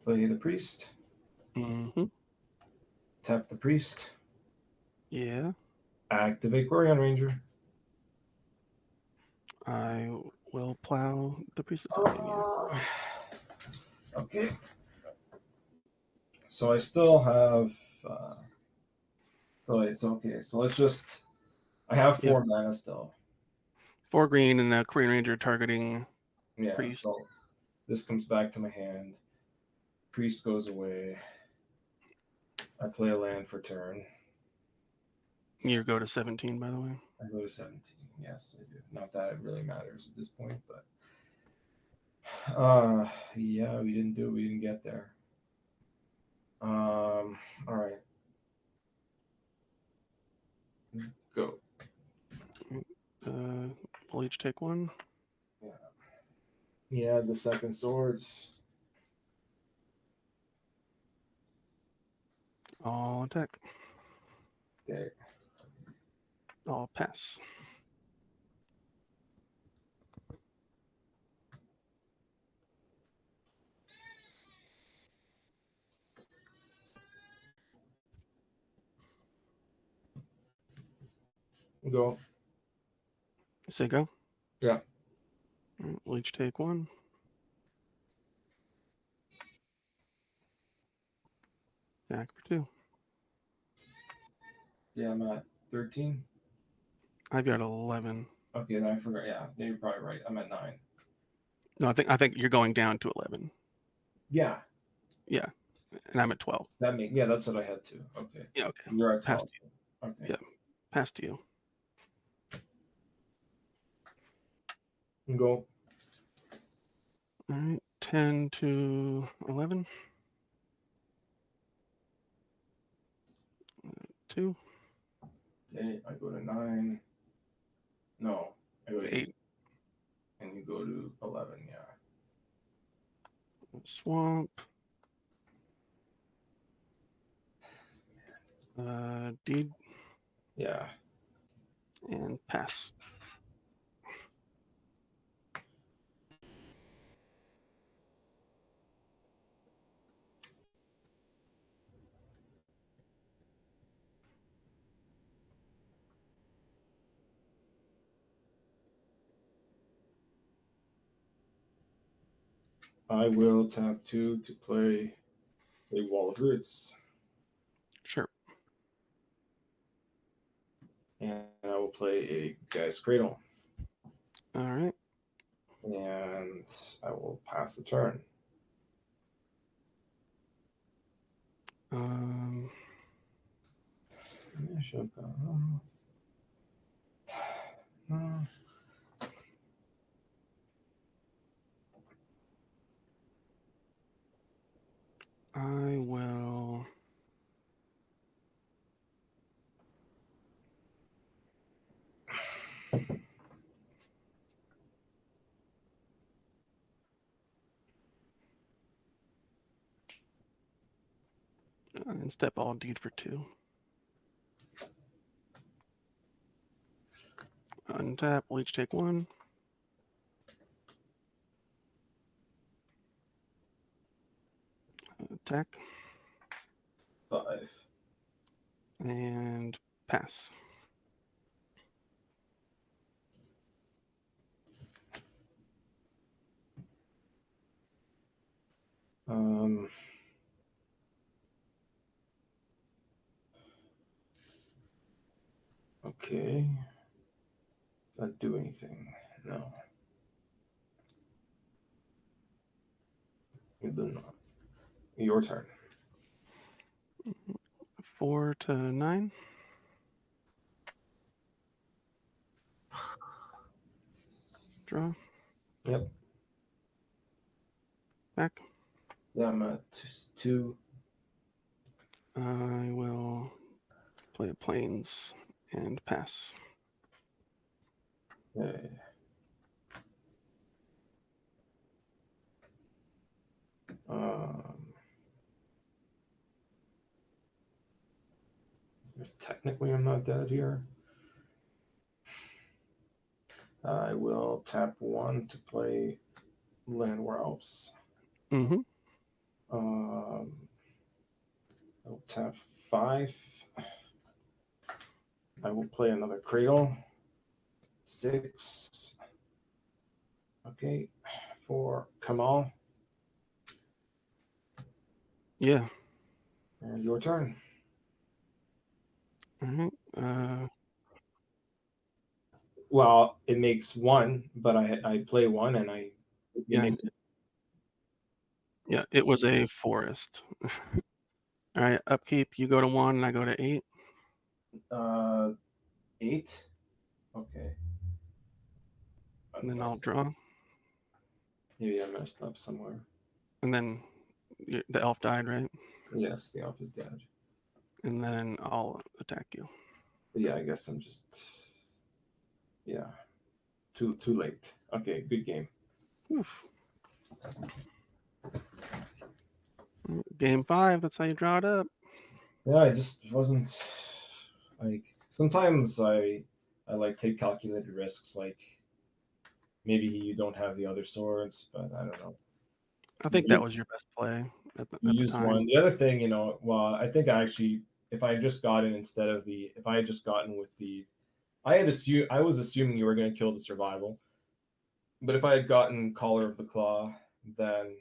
Play the priest. Mm-hmm. Tap the priest. Yeah. Activate Quarion Ranger. I will plow the priest of Time. Yeah. Okay. So I still have. So it's okay. So let's just. I have 4 mana still. 4 green and a Korean Ranger targeting Yeah. priest. So this comes back to my hand. Priest goes away. I play a land for turn. You go to 17, by the way. I go to 17. Yes, I do. Not that it really matters at this point, but yeah, we didn't do it. We didn't get there. All right. Go. We'll each take 1. Yeah. He had the second swords. I'll attack. Okay. I'll pass. Go. Say go. Yeah. We'll each take 1. Attack for 2. Yeah, I'm at 13. I've got 11. Okay, then I forgot. Yeah, you're probably right. I'm at 9. No, I think you're going down to 11. Yeah. Yeah, and I'm at 12. Yeah, that's what I had too. Okay. Yeah, okay. You're at 12. Pass to you. Okay. Yeah, pass to you. Go. All right, 10 to 11. 2. Okay, I go to 9. No, I go to 8. And you go to 11, yeah. Swamp. Deed. Yeah. And pass. I will tap 2 to play a Wall of Roots. Sure. And I will play a Guy's Cradle. All right. And I will pass the turn. I should have gone. No. I will And step all deed for 2. Untap, we'll each take 1. Attack. 5. And pass. Okay. Does that do anything? No. It does not. Your turn. 4 to 9. Draw. Yep. Back. Yeah, I'm at 2. I will play planes and pass. Okay. I guess technically I'm not dead here. I will tap 1 to play Land War Elves. Mm-hmm. I'll tap 5. I will play another Cradle. 6. Okay. For Kamal. Yeah. And your turn. All right. Well, it makes 1, but I play 1 and I. Yeah. Yeah, it was a forest. All right, upkeep. You go to 1, and I go to 8. 8. Okay. And then I'll draw. Maybe I messed up somewhere. And then the elf died, right? Yes, the elf is dead. And then I'll attack you. But yeah, I guess I'm just. Yeah. Too late. Okay, good game. Oof. Game 5, that's how you draw it up. Yeah, I just wasn't like sometimes I like take calculated risks, like maybe you don't have the other swords, but I don't know. I think that was your best play at the Use time. one. The other thing, well, I think I actually, if I had just gotten if I had just gotten with the, I was assuming you were going to kill the survival, but if I had gotten Collar of the Claw, then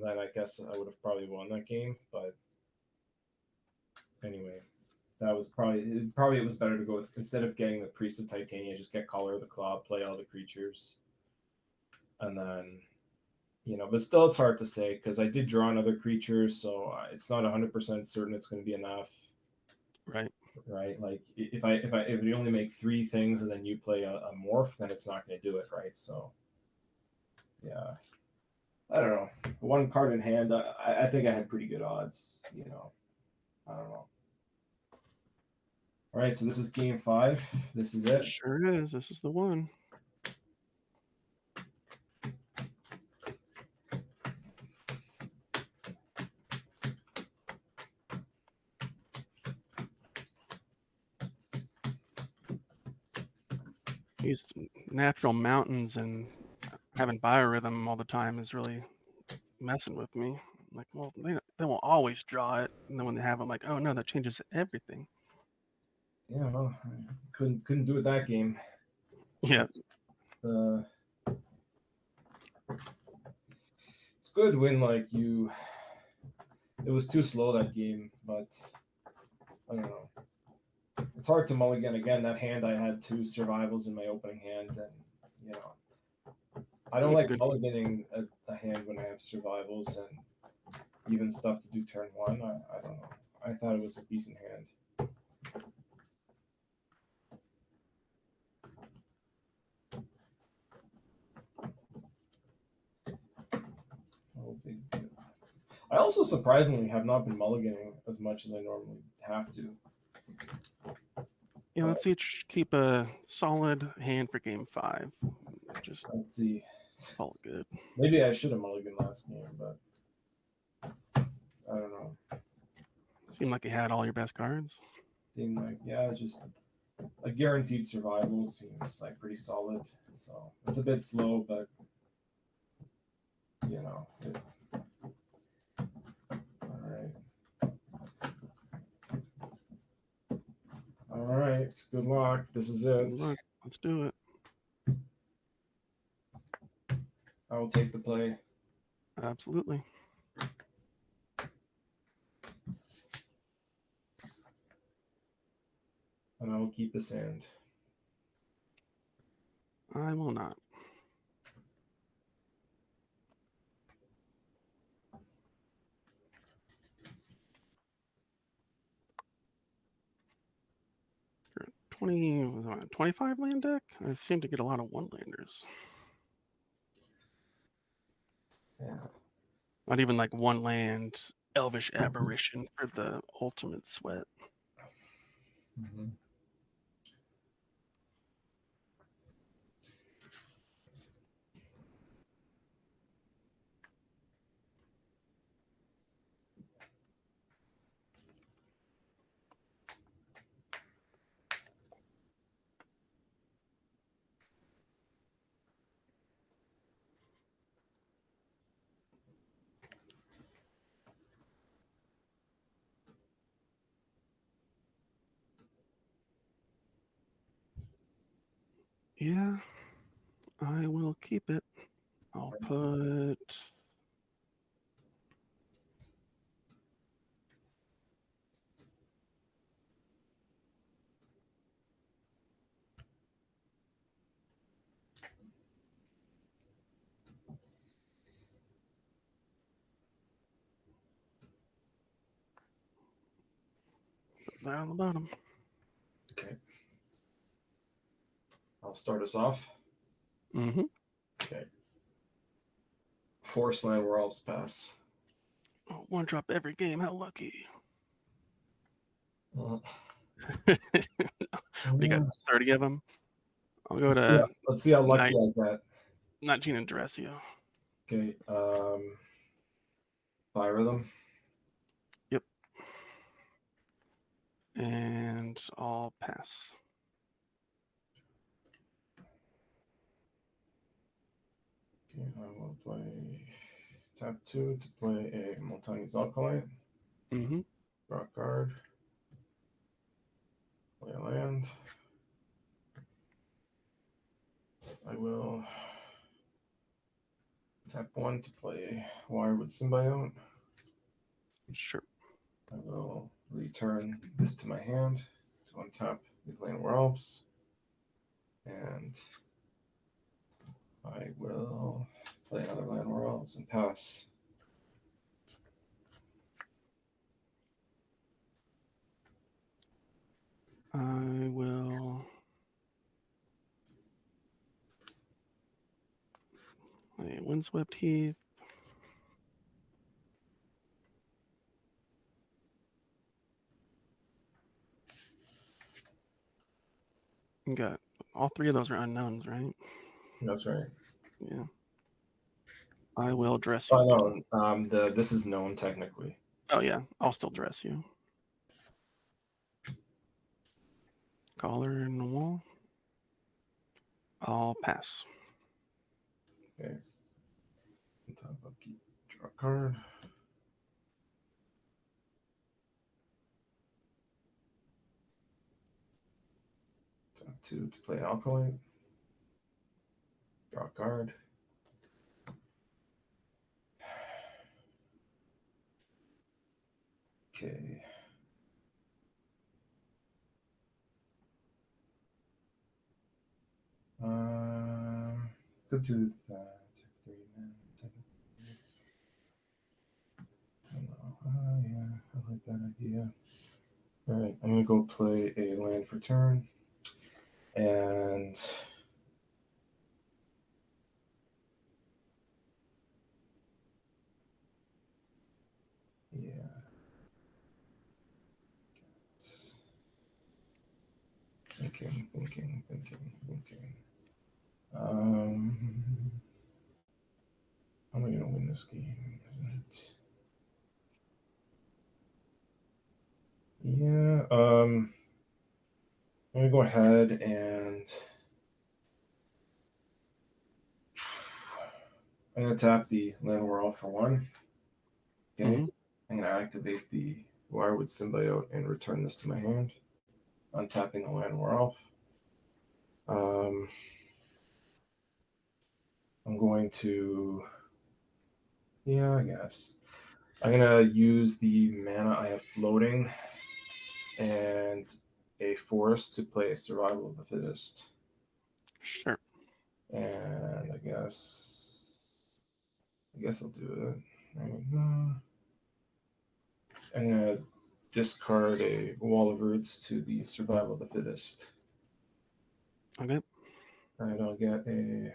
I guess I would have probably won that game. But anyway, that was probably it was better to go with, instead of getting the Priest of Titania, just get Collar of the Claw, play all the creatures, and then. But still, it's hard to say because I did draw another creature, so it's not 100% certain it's going to be enough. Right. Right. Like if you only make 3 things and then you play a morph, then it's not going to do it, right? So, yeah, I don't know. 1 card in hand, I think I had pretty good odds. I don't know. All right, so this is game 5. This is it. Sure is. This is the one. These natural mountains and having biorhythm all the time is really messing with me. Like, well, they won't always draw it, and then when they have, I'm like, oh no, that changes everything. Yeah, well, I couldn't do it that game. Yeah. It's good when it was too slow that game, but I don't know. It's hard to mulligan again. That hand, I had 2 survivals in my opening hand, and I don't like mulliganing a hand when I have survivals and even stuff to do turn 1. I don't know. I thought it was a decent hand. Oh, big deal. I also surprisingly have not been mulliganing as much as I normally have to. Yeah, let's each keep a solid hand for game 5. Just let's see. All good. Maybe I should have mulliganed last game, but I don't know. Seemed like he had all your best cards. Seemed like, yeah, just a guaranteed survival seems like pretty solid. So it's a bit slow, but you know. All right. All right. Good luck. This is it. Good luck. Let's do it. I will take the play. Absolutely. And I will keep the sand. I will not. You're at 20, was it a 25 land deck? I seem to get a lot of one-landers. Yeah. Not even like one land Elvish Aberration for the ultimate sweat. Mm-hmm. Yeah, I will keep it. I'll put... that on the bottom. Okay. I'll start us off. Mm-hmm. Okay. Forest land worlds pass. Oh, one drop every game. How lucky. Well, We got 30 of them. I'll go to yeah, let's see how lucky I get. 19 and Dressio. Okay. Fire them. Yep. And I'll pass. Okay, I will play tap 2 to play a Montañ's Alkaline. Mm-hmm. Draw a card. Play a land. I will tap 1 to play Wirewood Symbiote. Sure. I will return this to my hand to untap the Land Elves. And I will play another Land Elves and pass. I will... play Windswept Heath. You got all three of those are unknowns, right? That's right. Yeah. I will dress you. Oh no, this is known technically. Oh yeah, I'll still dress you. Collar in the wall. I'll pass. Okay. On top of keep draw a card. Tap 2 to play Alkaline. Draw a card. Okay. Could do that. 3 men. Yeah, I like that idea. All right, I'm gonna go play a land for turn, and yeah. Thinking. How am I gonna win this game? Isn't it? I'm gonna go ahead and I'm gonna tap the Land World for 1. Okay. Mhm. I'm gonna activate the Wirewood Symbiote and return this to my hand. Untapping the Land World. I'm going to, yeah, I guess. I'm gonna use the mana I have floating and a forest to play Survival of the Fittest. Sure. And I guess I'll do it. I'm gonna discard a Wall of Roots to the Survival of the Fittest. Okay. And I'll get an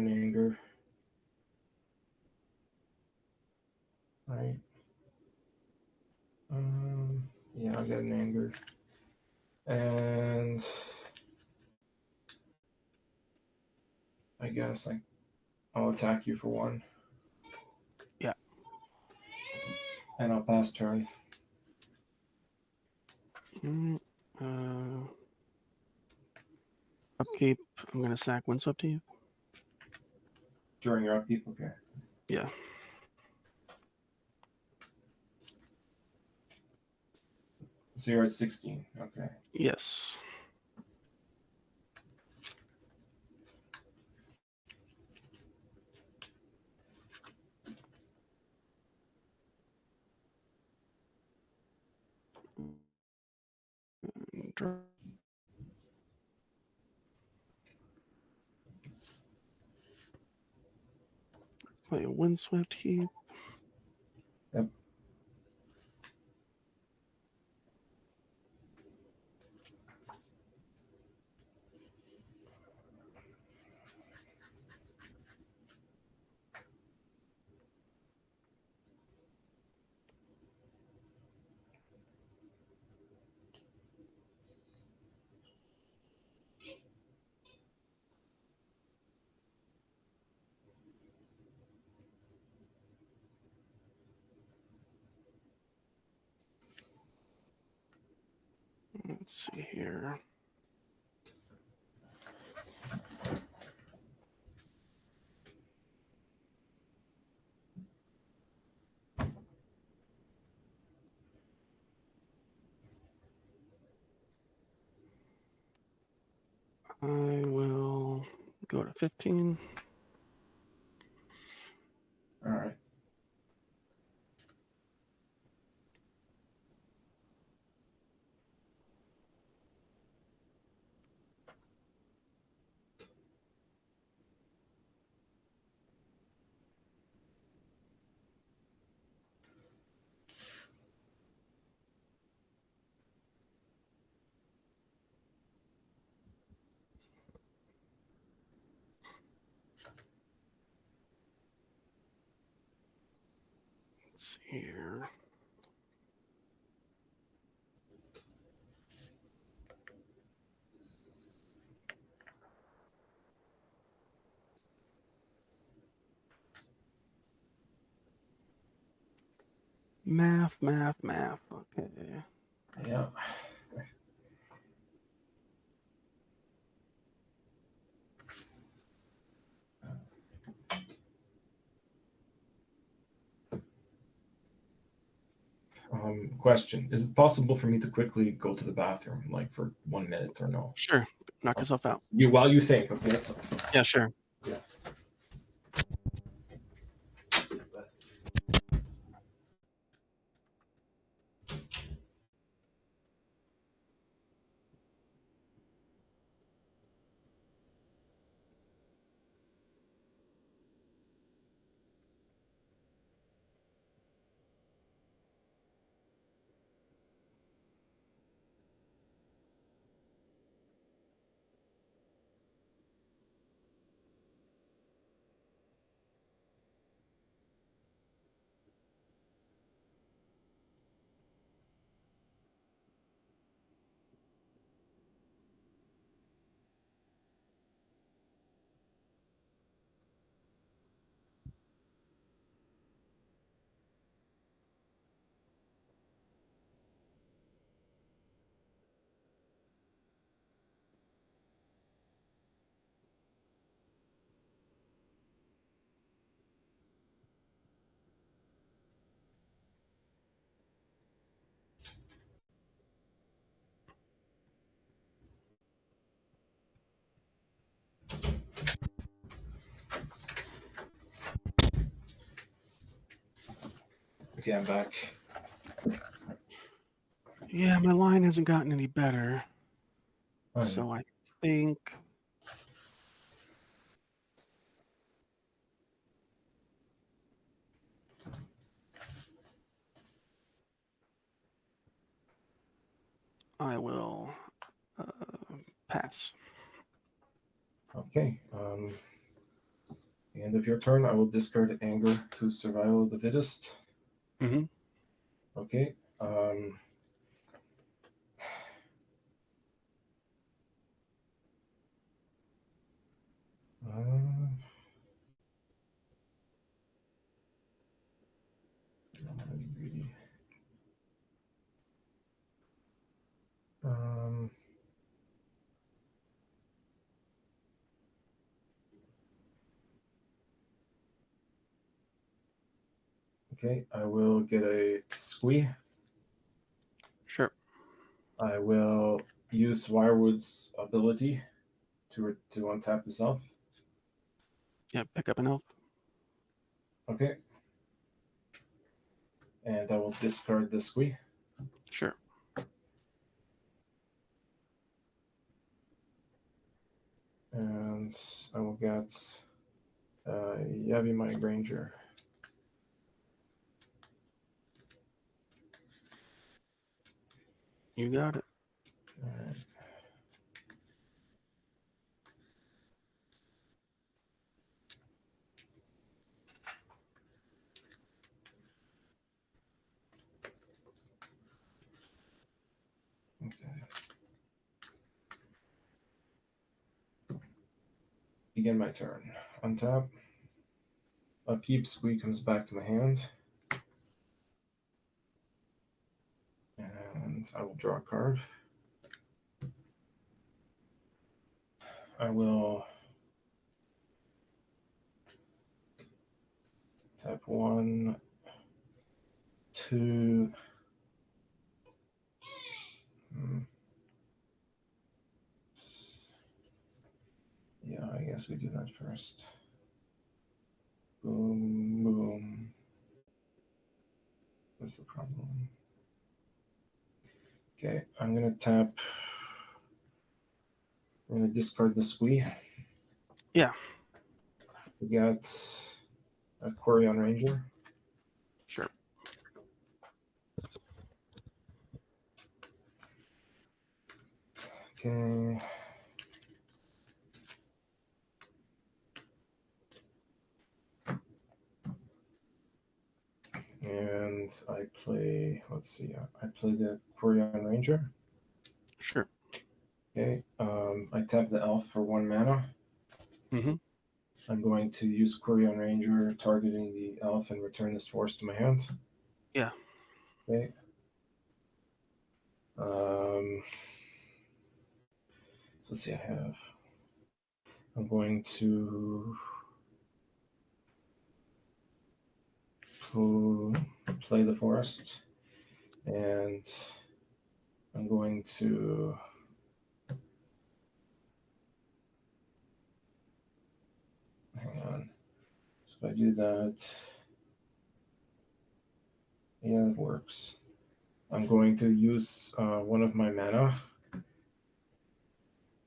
anger. Right. Yeah, I'll get an anger. And I guess I'll attack you for 1. Yeah. And I'll pass turn. Upkeep. I'm gonna sack Windswept Heath. During your upkeep, okay. Yeah. So you're at 16, okay. Yes. Play a Windswept Heath. Yep. Let's see here. I will go to 15. All right. Let's see here. Math. Okay. Yeah. Question: is it possible for me to quickly go to the bathroom, like for 1 minute, or no? Sure. Knock yourself out. While you think, okay. So, Yeah, sure. yeah. Okay, I'm back. Yeah, my line hasn't gotten any better. Oh, So I think I will pass. Okay. The end of your turn, I will discard anger to survival of the fittest. Mm-hmm. Okay. I'm gonna be greedy. Okay, I will get a squee. Sure. I will use Wirewood's ability to untap this elf. Yeah, pick up an elf. Okay. And I will discard the squee. Sure. And I will get Yavi my Granger. You got it. All right. Okay. Begin my turn. Untap. Upkeep, squee comes back to my hand. And I will draw a card. I will tap 1, 2. Yeah, I guess we do that first. Boom, boom. What's the problem? Okay, I'm gonna tap. I'm gonna discard the squee. Yeah. We got a Quarion Ranger. Sure. Okay. And I play, let's see, I play the Quarion Ranger. Sure. Okay. I tap the elf for 1 mana. Mm-hmm. I'm going to use Quarion Ranger, targeting the elf, and return this force to my hand. Yeah. Okay. Let's see, I'm going to play the forest, and I'm going to hang on. So if I do that, yeah, it works. I'm going to use one of my mana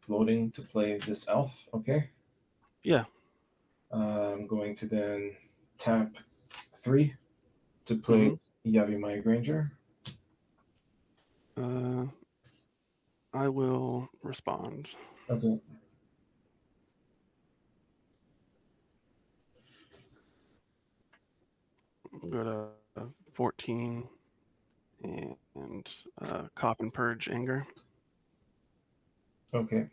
floating to play this elf. Okay. Yeah. I'm going to then tap 3 to play Yavi my Granger. I will respond. Okay. Go to 14 and Cough and Purge Anger. Okay.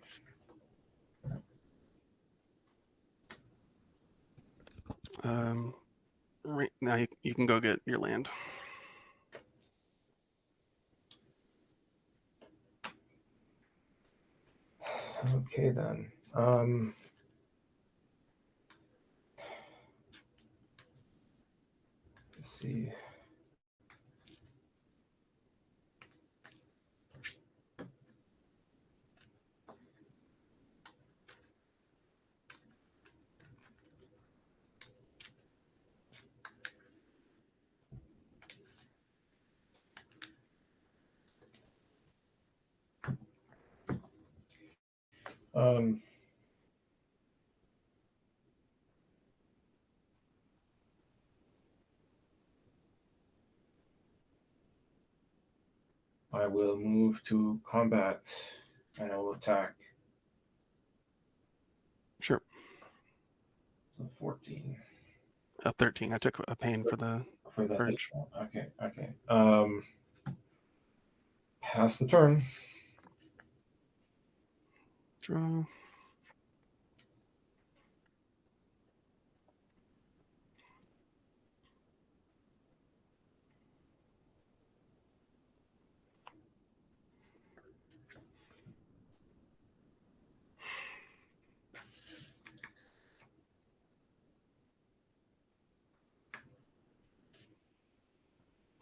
Right now you can go get your land. Okay then. Let's see. I will move to combat and I will attack. Sure. So 14. 13. I took a pain for the urge. Okay. Pass the turn. Draw.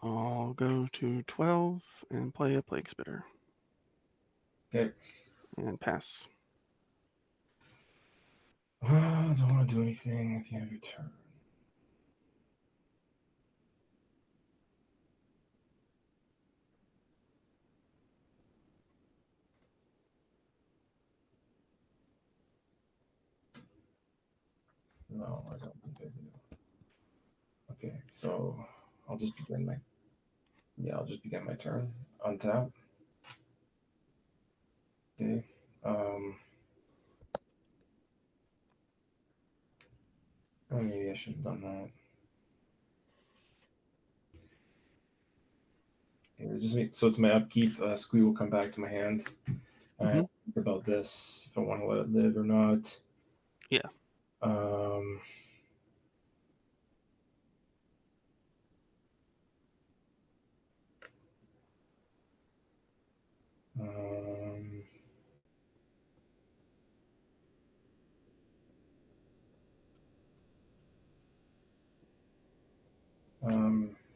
I'll go to 12 and play a Plague Spitter. Okay. And pass. I don't want to do anything at the end of your turn. No, I don't think I do. Okay, so I'll just begin my turn. Untap. Okay. Oh, maybe I should have done that. Okay, so it's my upkeep. Squee will come back to my hand. I have to think about this if I want to let it live or not. Yeah.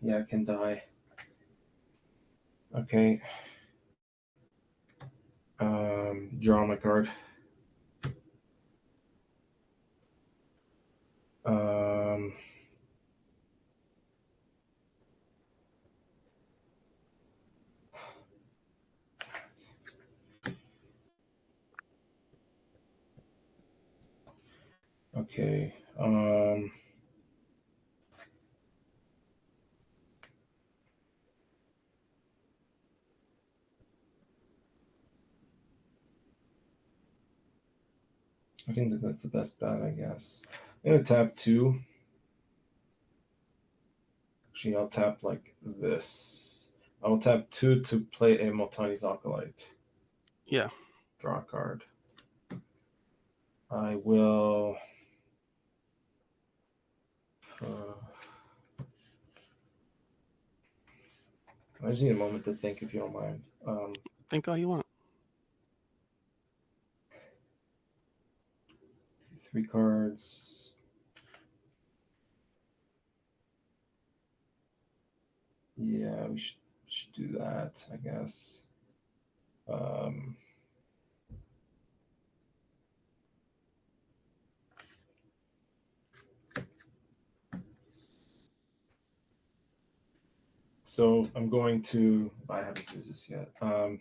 Yeah, it can die. Okay. Draw my card. Okay. I think that's the best bet, I guess. I'm gonna tap 2. Actually, I'll tap like this. I will tap 2 to play a Multani's Acolyte. Yeah. Draw a card. I will. I just need a moment to think, if you don't mind. Think all you want. 3 cards. Yeah, we should do that, I guess. So I'm going to. I haven't used this yet. I'm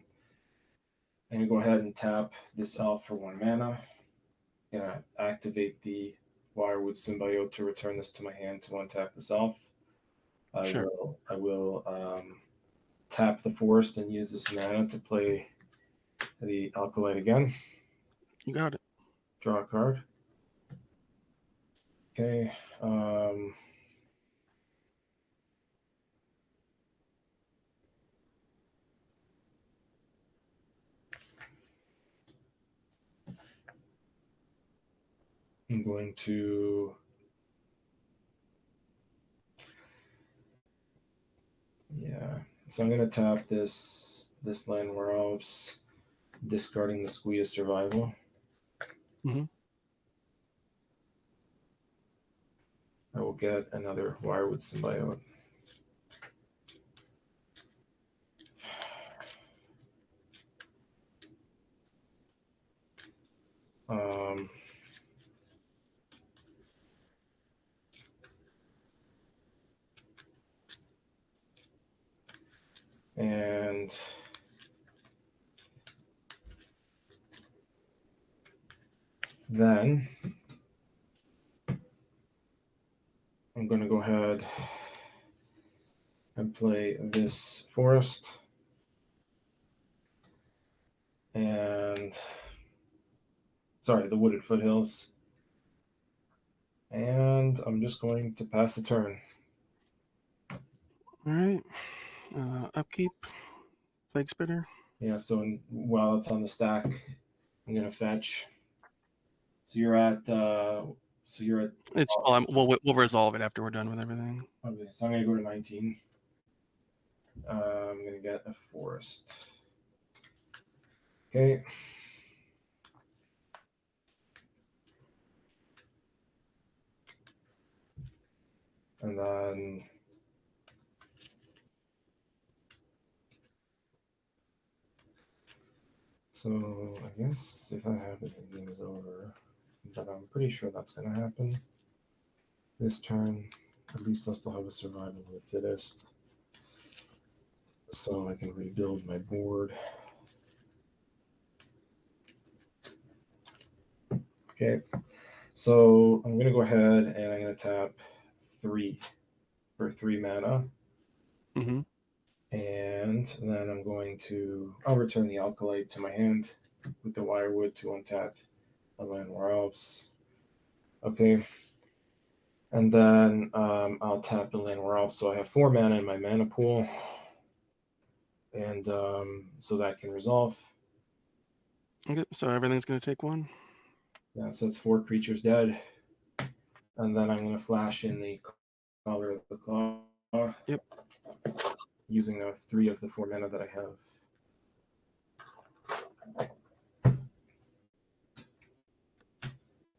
gonna go ahead and tap this elf for 1 mana. Gonna activate the Wirewood Symbiote to return this to my hand to untap this elf. I will tap the forest and use this mana to play the Alkalite again. You got it. Draw a card. Okay. I'm going to. Yeah. So I'm going to tap this land where Elves, discarding the Squee of Survival. I will get another Wirewood Symbiote. And Then I'm going to go ahead and play this forest. And sorry, the wooded foothills. And I'm just going to pass the turn. All right. Upkeep. Plague Spitter. Yeah, so while it's on the stack, I'm going to fetch. So you're at. It's we'll resolve it after we're done with everything. Okay, so I'm going to go to 19. I'm going to get a forest. Okay. And then so I guess if that happens, the game is over. But I'm pretty sure that's going to happen this turn. At least I'll still have a survival of the fittest. So I can rebuild my board. Okay. So I'm going to go ahead and I'm going to tap 3 for 3 mana. Mm-hmm. And then I'll return the Alkalite to my hand with the Wirewood to untap the Landwar Elves. Okay. And then I'll tap the Landwar Elves, so I have 4 mana in my mana pool. And so that can resolve. Okay, so everything's going to take 1. Yeah, so it's 4 creatures dead. And then I'm going to flash in the Collar of the Claw. Yep. Using 3 of the 4 mana that I have.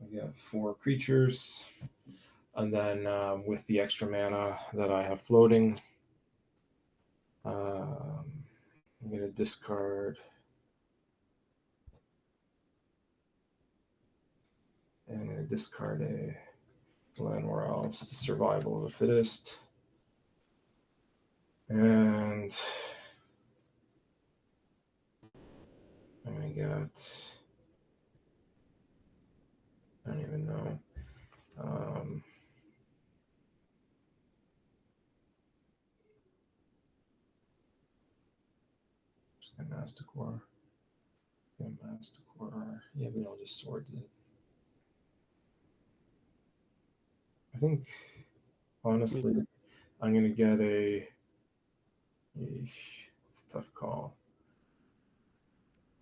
I got 4 creatures. And then with the extra mana that I have floating, I'm going to discard. And I'm going to discard a Landwar Elves to Survival of the Fittest. And I'm going to get. I don't even know. Just going to Masticore. Yeah, we all just swords it. I think, honestly, I'm going to get a. It's a tough call.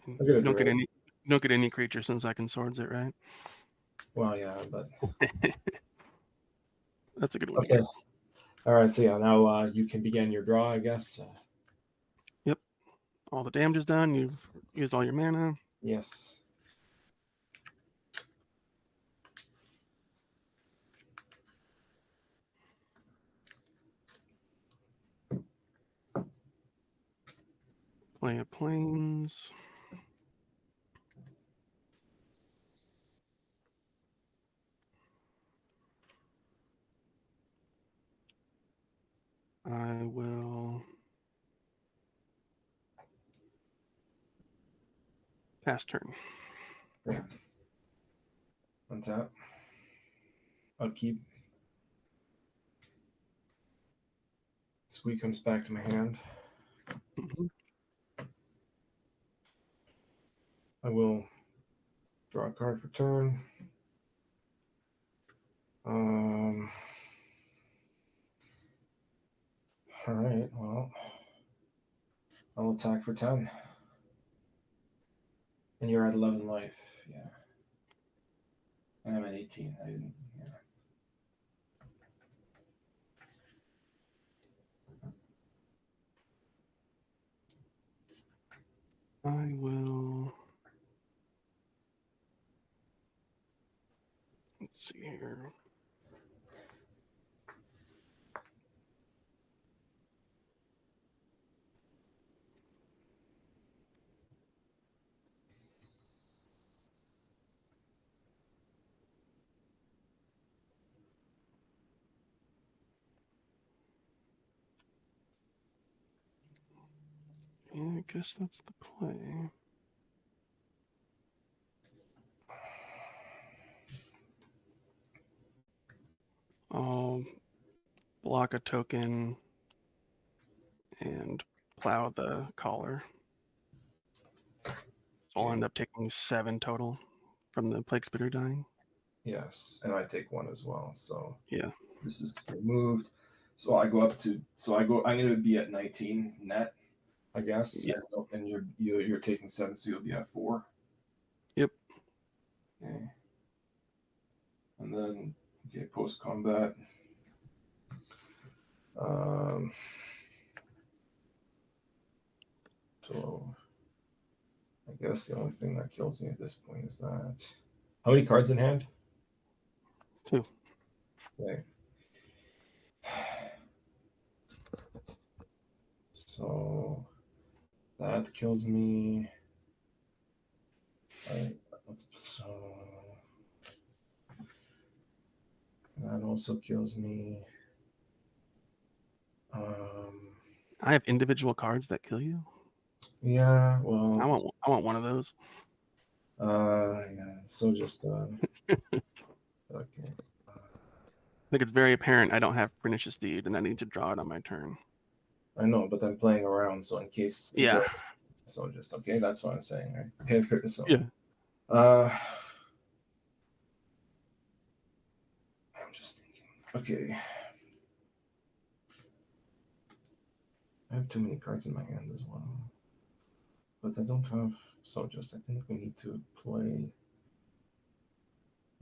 You don't get any creature since I can swords it, right? Well, yeah, but that's a good one. Okay. All right, so yeah, now you can begin your draw, I guess. Yep. All the damage is done. You've used all your mana. Yes. Play a plains. I will pass turn. Yeah. Untap. Upkeep. Squeak comes back to my hand. Mm-hmm. I will draw a card for turn. All right, well, I'll attack for 10. And you're at 11 life, yeah. And I'm at 18. I didn't, yeah. I will. Let's see here. Yeah, I guess that's the play. block a token and plow the collar. So I'll end up taking 7 total from the Plague Spitter dying. Yes, and I take 1 as well. So yeah, this is removed. So I go up to. So I go. I'm going to be at 19 net, I guess. Yeah. And you're taking 7, so you'll be at 4. Yep. Okay. And then post combat. So I guess the only thing that kills me at this point is that. How many cards in hand? 2. Okay. So that kills me. So that also kills me. I have individual cards that kill you. Yeah, well, I want one of those. Yeah. So just okay. I think it's very apparent I don't have Pernicious Deed, and I need to draw it on my turn. I know, but I'm playing around, so in case. Yeah. So just okay. That's what I'm saying, right? Okay. So. Yeah. I'm just thinking. Okay. I have too many cards in my hand as well, but I don't have. So just I think we need to play.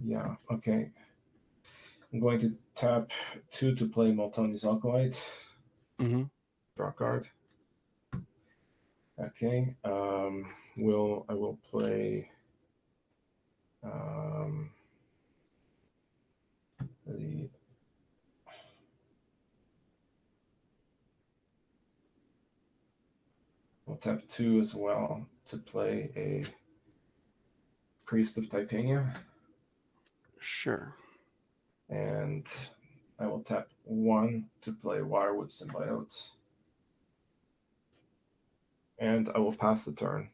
Yeah. Okay. I'm going to tap 2 to play Moltoni's Alkalite. Mm-hmm. Draw card. Okay. I will play we'll tap 2 as well to play a Priest of Titania. Sure. And I will tap 1 to play Wirewood Symbiote. And I will pass the turn.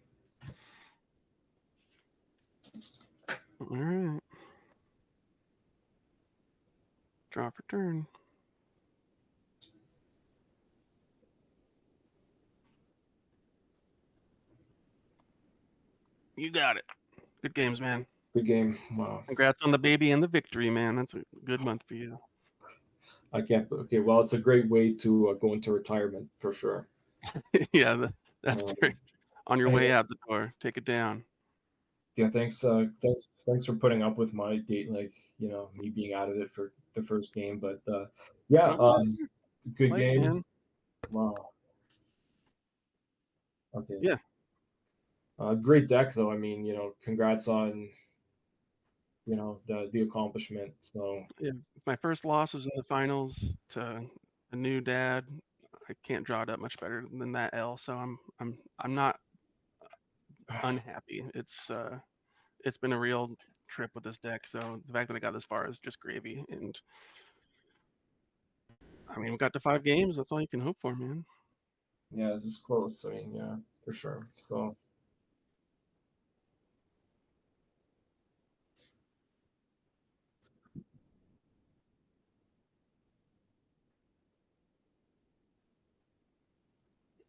All right. Draw for turn. You got it. Good games, man. Good game. Wow. Congrats on the baby and the victory, man. That's a good month for you. I can't. Okay, well, it's a great way to go into retirement for sure. Yeah, that's great. On your way out the door, take it down. Yeah, thanks for putting up with my date, me being out of it for the first game. But good game. Man. Wow. Okay. Yeah. Great deck, though. I mean, congrats on the accomplishment. So yeah, my first loss was in the finals to a new dad. I can't draw it up much better than that L. So I'm not unhappy. It's been a real trip with this deck. So the fact that I got this far is just gravy. And I mean, we got to 5 games. That's all you can hope for, man. Yeah, it was close. I mean, yeah, for sure. So.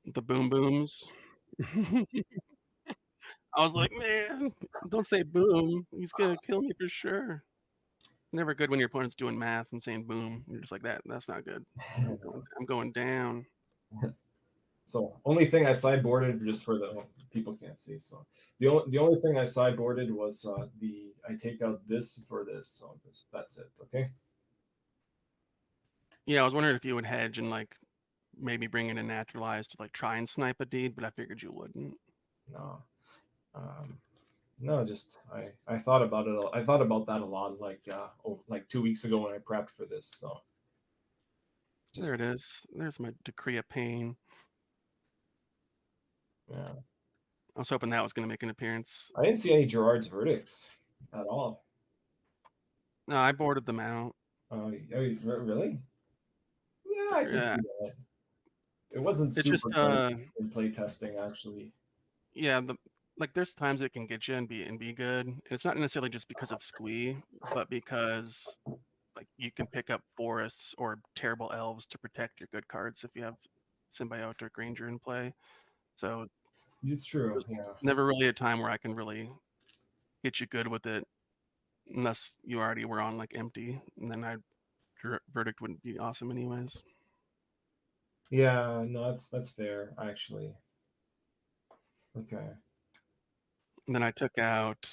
The boom booms. I was like, man, don't say boom. He's gonna kill me for sure. Never good when your opponent's doing math and saying boom. You're just like that. That's not good. I'm going down. So only thing I sideboarded, just for the people can't see. So the only thing I sideboarded was I take out this for this. So that's it. Okay. Yeah, I was wondering if you would hedge and like maybe bring in a naturalized to like try and snipe a deed, but I figured you wouldn't. No. No, just I thought about it. I thought about that a lot, like 2 weeks ago when I prepped for this. So there it is. There's my Decree of Pain. Yeah. I was hoping that was going to make an appearance. I didn't see any Gerard's verdicts at all. No, I boarded them out. Really? Yeah, I can see that. It wasn't super just in play testing, actually. Yeah, there's times it can get you and be good. And it's not necessarily just because of squee, but because like you can pick up forests or terrible elves to protect your good cards if you have symbiote or granger in play. So It's true. there's Yeah. never really a time where I can really get you good with it unless you already were on like empty, and then verdict wouldn't be awesome anyways. Yeah. No, that's fair actually. Okay. And then I took out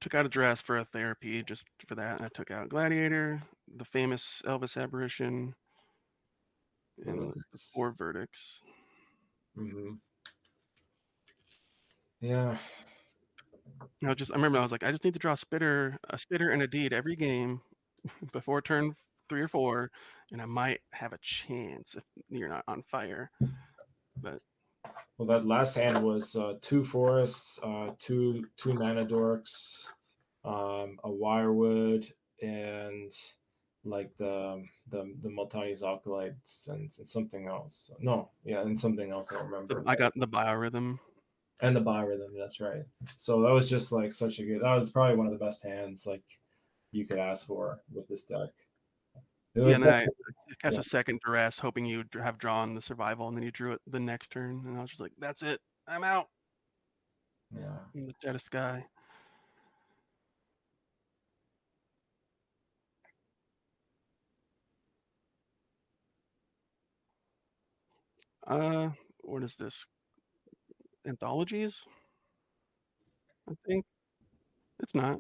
took out a dress for a therapy just for that. And I took out Gladiator, the famous Elvis apparition, and the 4 verdicts. Mm-hmm. Yeah. I remember I was like, I just need to draw a spitter and a deed every game before turn 3 or 4, and I might have a chance if you're not on fire. But Well, that last hand was 2 forests, two mana dorks, a wirewood, and like the Multani's acolytes and something else. No, yeah, and something else I don't remember. I got the biorhythm. And the biorhythm, that's right. So that was just like such a good. That was probably one of the best hands like you could ask for with this deck. It Yeah, was and then I cast yeah. a second duress, hoping you'd have drawn the survival, and then you drew it the next turn, and I was just like, that's it, I'm out. Yeah. I'm the deadest guy. What is this? Anthologies? I think it's not.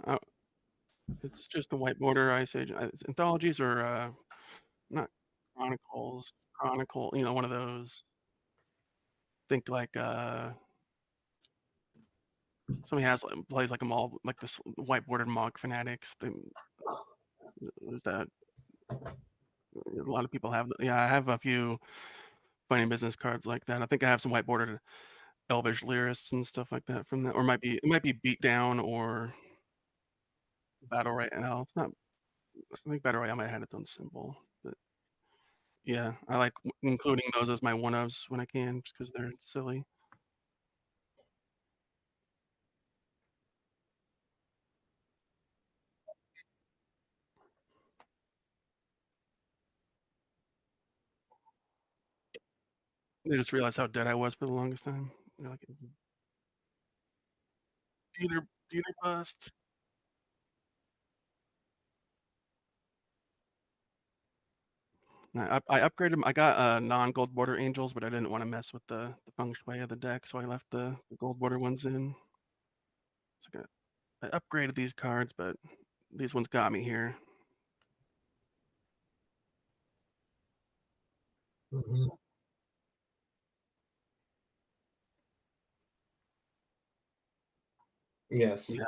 It's just the white border Ice Age. It's anthologies or not chronicles. Chronicle, one of those. Think like somebody plays like them all, like this white bordered Mog Fanatics. There's that. A lot of people have. Yeah, I have a few funny business cards like that. I think I have some white bordered Elvish lyrists and stuff like that from that, or it might be beat down or battle right now. It's not. I think battle right. I might have had it done simple, but yeah, I like including those as my one ofs when I can, just because they're silly. They just realized how dead I was for the longest time. They're like, either bust. I upgraded. I got non-gold border angels, but I didn't want to mess with the feng shui of the deck, so I left the gold border ones in. So I upgraded these cards, but these ones got me here. Mm-hmm. Yes. Yeah,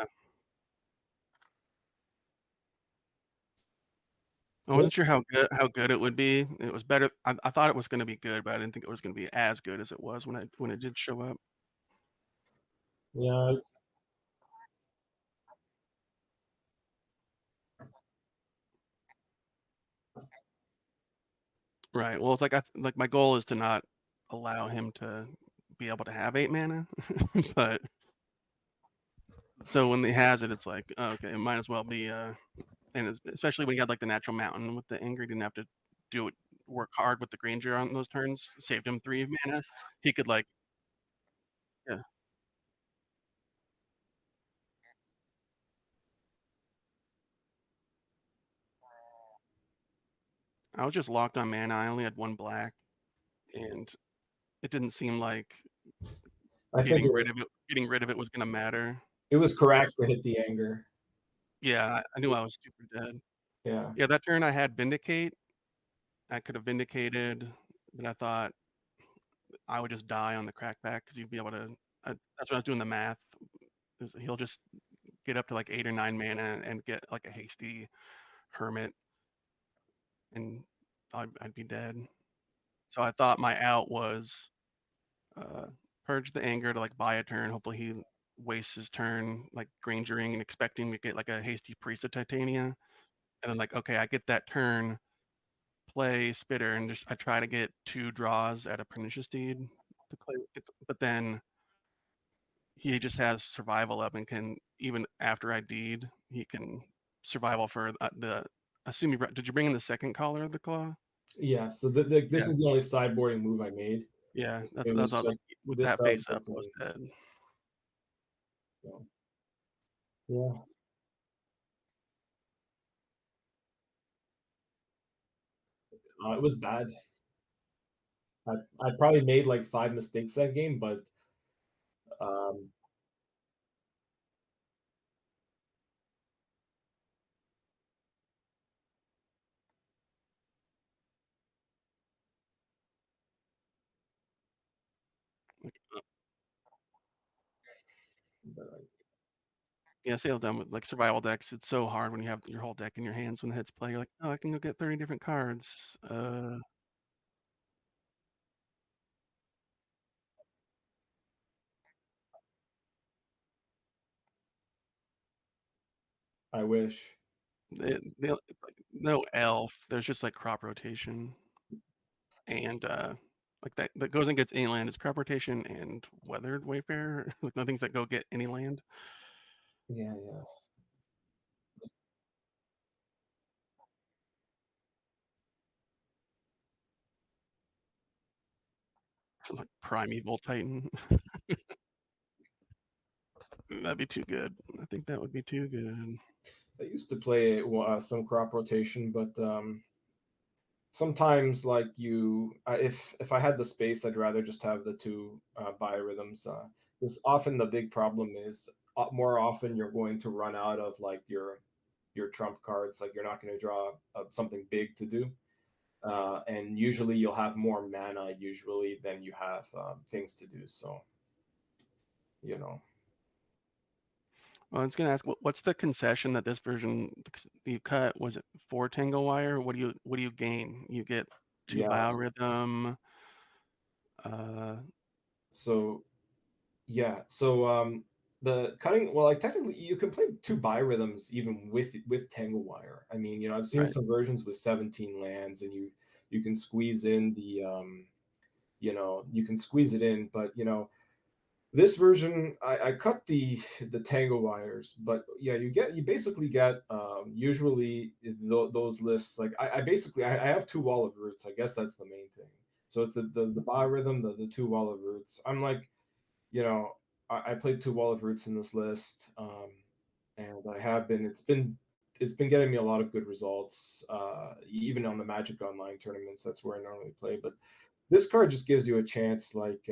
I wasn't sure how good it would be. It was better. I thought it was going to be good, but I didn't think it was going to be as good as it was when it did show up. Yeah. Right. Well, it's like like my goal is to not allow him to be able to have 8 mana, but so when he has it, it's like, oh, okay, it might as well be. And especially when you had like the natural mountain with the anger, he didn't have to work hard with the Granger on those turns. Saved him 3 mana. He could like, yeah. I was just locked on mana. I only had 1 black, and it didn't seem like I think getting rid of it was gonna matter. it was correct to hit the anger. Yeah, I knew I was super dead. Yeah. Yeah, that turn I had Vindicate. I could have Vindicated, but I thought I would just die on the crackback because you'd be able to. That's when I was doing the math. He'll just get up to like 8 or 9 mana and get like a hasty hermit, and I'd be dead. So I thought my out was purge the anger to like buy a turn. Hopefully he wastes his turn like Grangering and expecting to get like a hasty Priest of Titania, and then like, okay, I get that turn, play Spitter, and just I try to get 2 draws at a Pernicious Deed to play with it, but then he just has survival up and can, even after I deed, he can survival for the. I assume did you bring in the second collar of the claw? Yeah, so this Yeah. is the only sideboarding move I made. Yeah, It that's was all, like just with this that stuff. face up, I was dead. So, yeah. It was bad. I probably made like 5 mistakes that game, but um, but, Yeah, same done with like survival decks. It's so hard when you have your whole deck in your hands when the hits play. You're like, oh, I can go get 30 different cards. I wish. It's like no elf. There's just like crop rotation and like that goes and gets any land. It's crop rotation and weathered wayfarer. Like no things that go get any land. Yeah, yeah. Like primeval titan. That'd be too good. I think that would be too good. I used to play some crop rotation, but sometimes like if I had the space, I'd rather just have the two biorhythms. Because often the big problem is more often you're going to run out of like your trump cards. Like you're not going to draw something big to do. And usually you'll have more mana usually than you have things to do. So, you know, Well, I was gonna ask, what's the concession that this version you cut? Was it 4 Tangle Wire? What do you gain? You get 2 yeah. biorhythm. Uh, So yeah. So the cutting, well, like technically you can play two biorhythms even with Tangle Wire. I mean, I've seen right. some versions with 17 lands, and you can squeeze in the you can squeeze it in, but this version I cut the Tangle wires, but yeah, you basically get usually those lists. Like I basically I have two wall of roots. I guess that's the main thing. So it's the biorhythm, the two wall of roots. I'm like, you know, I played two wall of roots in this list, and I have been. It's been getting me a lot of good results, even on the Magic Online tournaments. That's where I normally play. But this card just gives you a chance, like.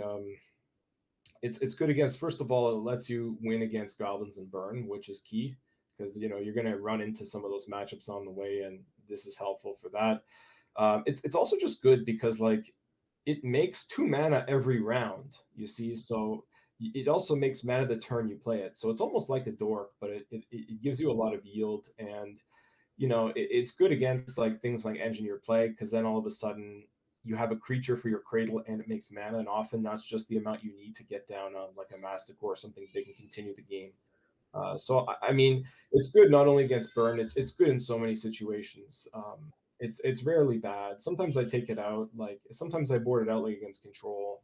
It's good against, first of all, it lets you win against goblins and burn, which is key because you're going to run into some of those matchups on the way, and this is helpful for that. It's also just good because like it makes 2 mana every round, you see. So it also makes mana the turn you play it, so it's almost like a dork, but it gives you a lot of yield. And it's good against like things like engineer plague, because then all of a sudden you have a creature for your cradle and it makes mana, and often that's just the amount you need to get down on like a Masticore or something big and continue the game. So I mean, it's good not only against burn, it's good in so many situations. It's rarely bad. Sometimes I take it out, like sometimes I board it out like against control.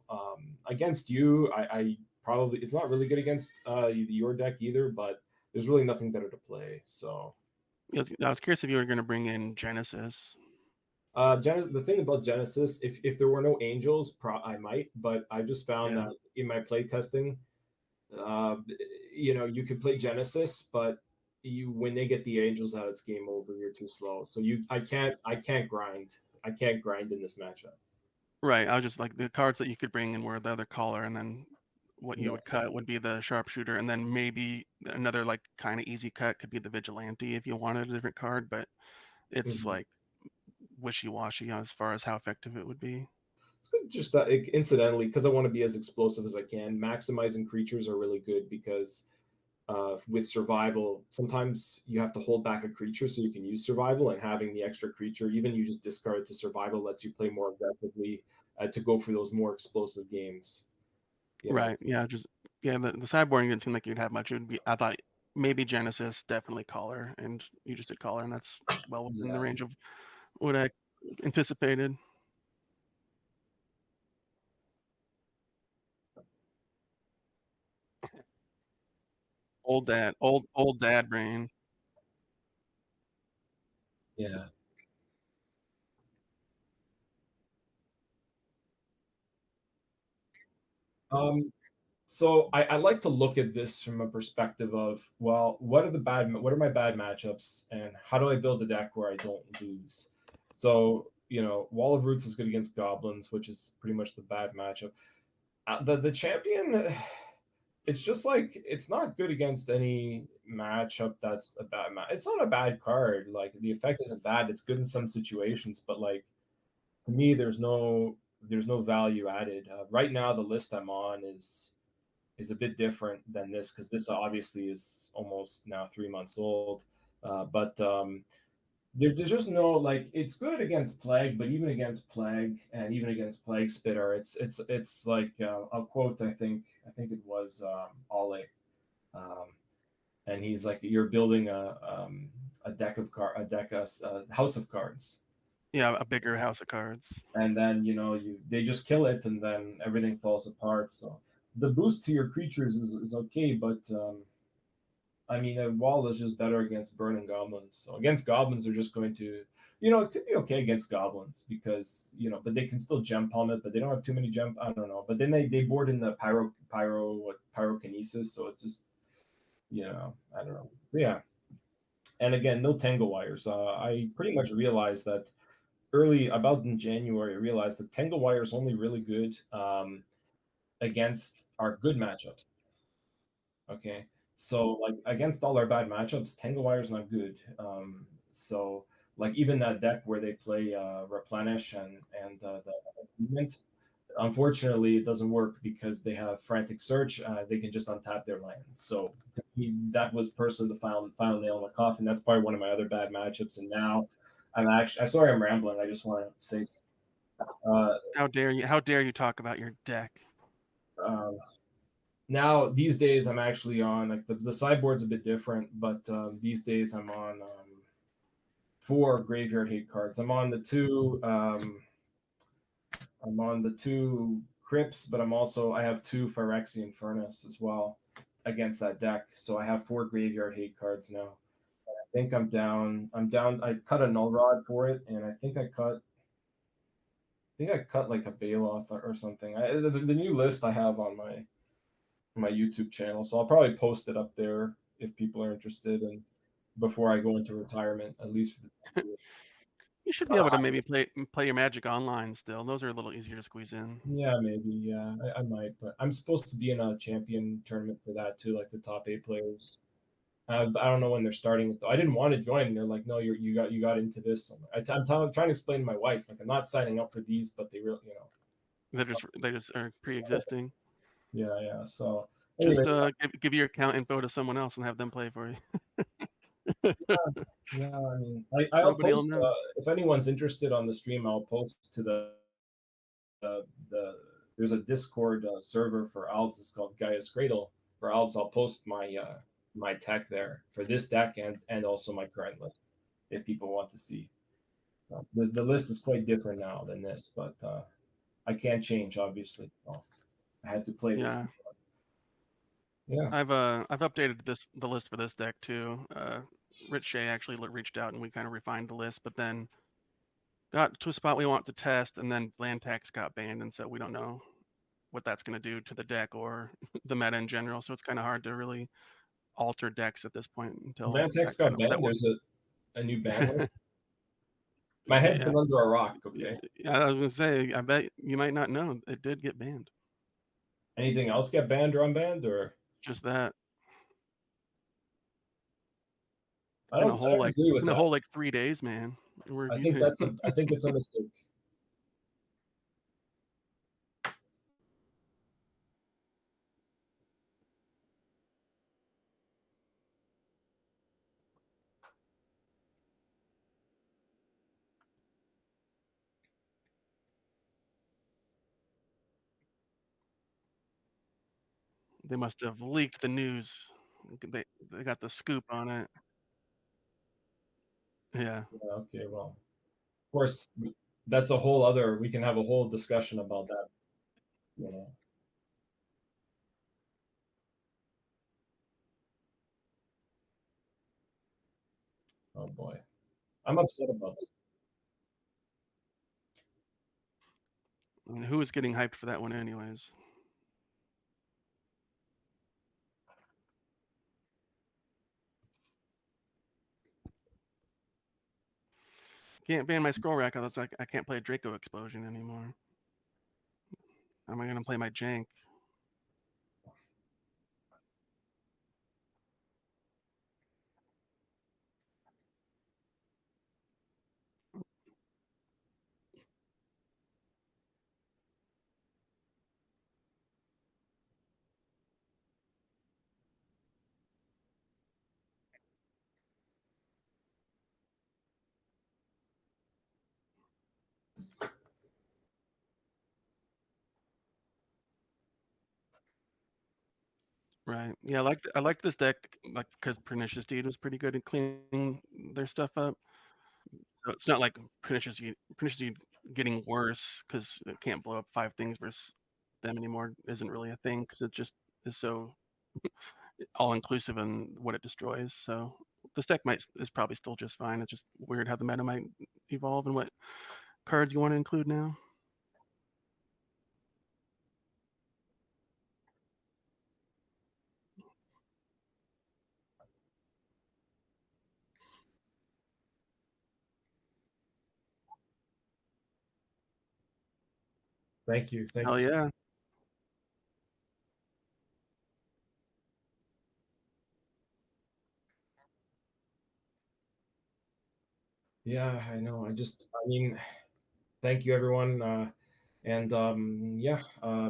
Against you, I probably, it's not really good against your deck either, but there's really nothing better to play. So I was curious if you were gonna bring in Genesis. The thing about Genesis, if there were no angels, I might, but I just found Yeah. that in my play testing, uh, you can play Genesis, but when they get the angels out, it's game over. You're too slow. So I can't grind. I can't grind in this matchup. Right. I was just like the cards that you could bring in were the other color, and then what you would That's it. cut would be the sharpshooter, and then maybe another like kind of easy cut could be the vigilante if you wanted a different card, but it's Mhm. like wishy-washy as far as how effective it would be. It's good just that incidentally, because I want to be as explosive as I can. Maximizing creatures are really good because with survival, sometimes you have to hold back a creature so you can use survival, and having the extra creature, even you just discard it to survival, lets you play more aggressively to go for those more explosive games. You know, Right. Yeah. Just yeah. The sideboarding didn't seem like you'd have much. It would be. I thought maybe Genesis, definitely color, and you just did color, and that's well within the yeah. range of what I anticipated. Old dad brain. Yeah. Um, so I like to look at this from a perspective of, well, what are my bad matchups, and how do I build a deck where I don't lose? So, Wall of Roots is good against goblins, which is pretty much the bad matchup. The champion, it's just like it's not good against any matchup that's a bad match. It's not a bad card. Like the effect isn't bad. It's good in some situations, but like to me, there's no value added. Right now, the list I'm on is a bit different than this because this obviously is almost now 3 months old. But there's just no like it's good against plague, but even against plague and even against plague spitter, it's like I'll quote I think it was Ollie, um, and he's like you're building a house of cards, Yeah, a bigger house of cards. and then they just kill it, and then everything falls apart. So the boost to your creatures is okay, but I mean, a wall is just better against burning goblins. So against goblins, they're just going to, it could be okay against goblins because but they can still jump on it, but they don't have too many jump. I don't know, but then they board in the pyrokinesis, so it just I don't know. Yeah, and again, no tangle wires. I pretty much realized that early about in January. I realized that tangle wire is only really good against our good matchups. Okay. So like against all our bad matchups, Tangle Wire's not good. So like even that deck where they play Replenish and the movement, unfortunately it doesn't work because they have Frantic Search. They can just untap their land. So to me, that was personally the final nail in the coffin. That's probably one of my other bad matchups. And now I'm sorry I'm rambling. I just want to say uh, How dare you? How dare you talk about your deck? uh, now these days I'm actually on like the sideboard's a bit different, but these days I'm on four graveyard hate cards. I'm on the two crypts, but I have two Phyrexian Furnace as well against that deck. So I have four graveyard hate cards now. I think I'm down. I cut a null rod for it, and I think I cut like a Baloth or something. The new list I have on my YouTube channel. So I'll probably post it up there if people are interested. And before I go into retirement, at least. You should be able to maybe play your Magic online still. Those are a little easier to squeeze in. Yeah, maybe. Yeah, I might. But I'm supposed to be in a champion tournament for that too, like the top 8 players. I don't know when they're starting it though. I didn't want to join. And they're like, no, you got into this. I'm trying to explain to my wife like I'm not signing up for these, but they really. They just are pre-existing. Yeah. So anyway, Just give your account info to someone else and have them play for you. yeah. I mean, I'll Nobody will post know. if anyone's interested on the stream. I'll post to the there's a Discord server for Elves. It's called Gaia's Cradle. For Elves, I'll post my tech there for this deck and also my current list if people want to see. The list is quite different now than this, but I can't change obviously. So I had to play this. Yeah, Yeah, I've updated the list for this deck too. Rich Shea actually reached out and we kind of refined the list, but then got to a spot we want to test, and then land tax got banned, and so we don't know what that's going to do to the deck or the meta in general. So it's kind of hard to really alter decks at this point until Mantex that kind got of banned. There's a new ban list. My head's yeah. been under a rock. Okay. Yeah, I was gonna say, I bet you might not know it did get banned. Anything else get banned or unbanned or? Just that I in don't. a I whole don't agree with that. 3 days, man. I think I think it's a mistake. They must have leaked the news. They got the scoop on it. Yeah. Yeah, okay, well, of course, that's a whole other. We can have a whole discussion about that. You know. Oh boy. I'm upset about it. I mean, who was getting hyped for that one, anyways? Can't ban my scroll rack. I was like, I can't play Draco Explosion anymore. How am I gonna play my jank? Right. Yeah, I like this deck, like, because Pernicious Deed was pretty good at cleaning their stuff up. So it's not like Pernicious Deed getting worse because it can't blow up 5 things versus them anymore isn't really a thing because it just is so all inclusive in what it destroys. So this deck is probably still just fine. It's just weird how the meta might evolve and what cards you want to include now. Thank you. Thank Hell you. yeah. Yeah, I know. I mean, thank you, everyone. And yeah,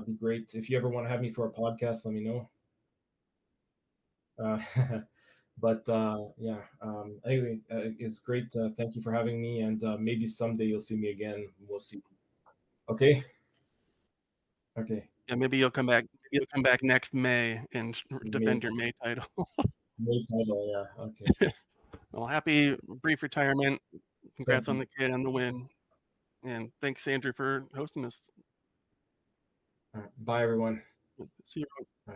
be great. If you ever want to have me for a podcast, let me know. Uh, but yeah, anyway, it's great. Thank you for having me, and maybe someday you'll see me again. We'll see. Okay. Okay. Yeah, maybe you'll come back. Maybe you'll come back next May and May, defend your May title. May title. Yeah. Okay. Well, happy brief retirement. Thank Congrats on you. the kid and the win. And thanks, Andrew, for hosting this. Bye, everyone. See you. Bye.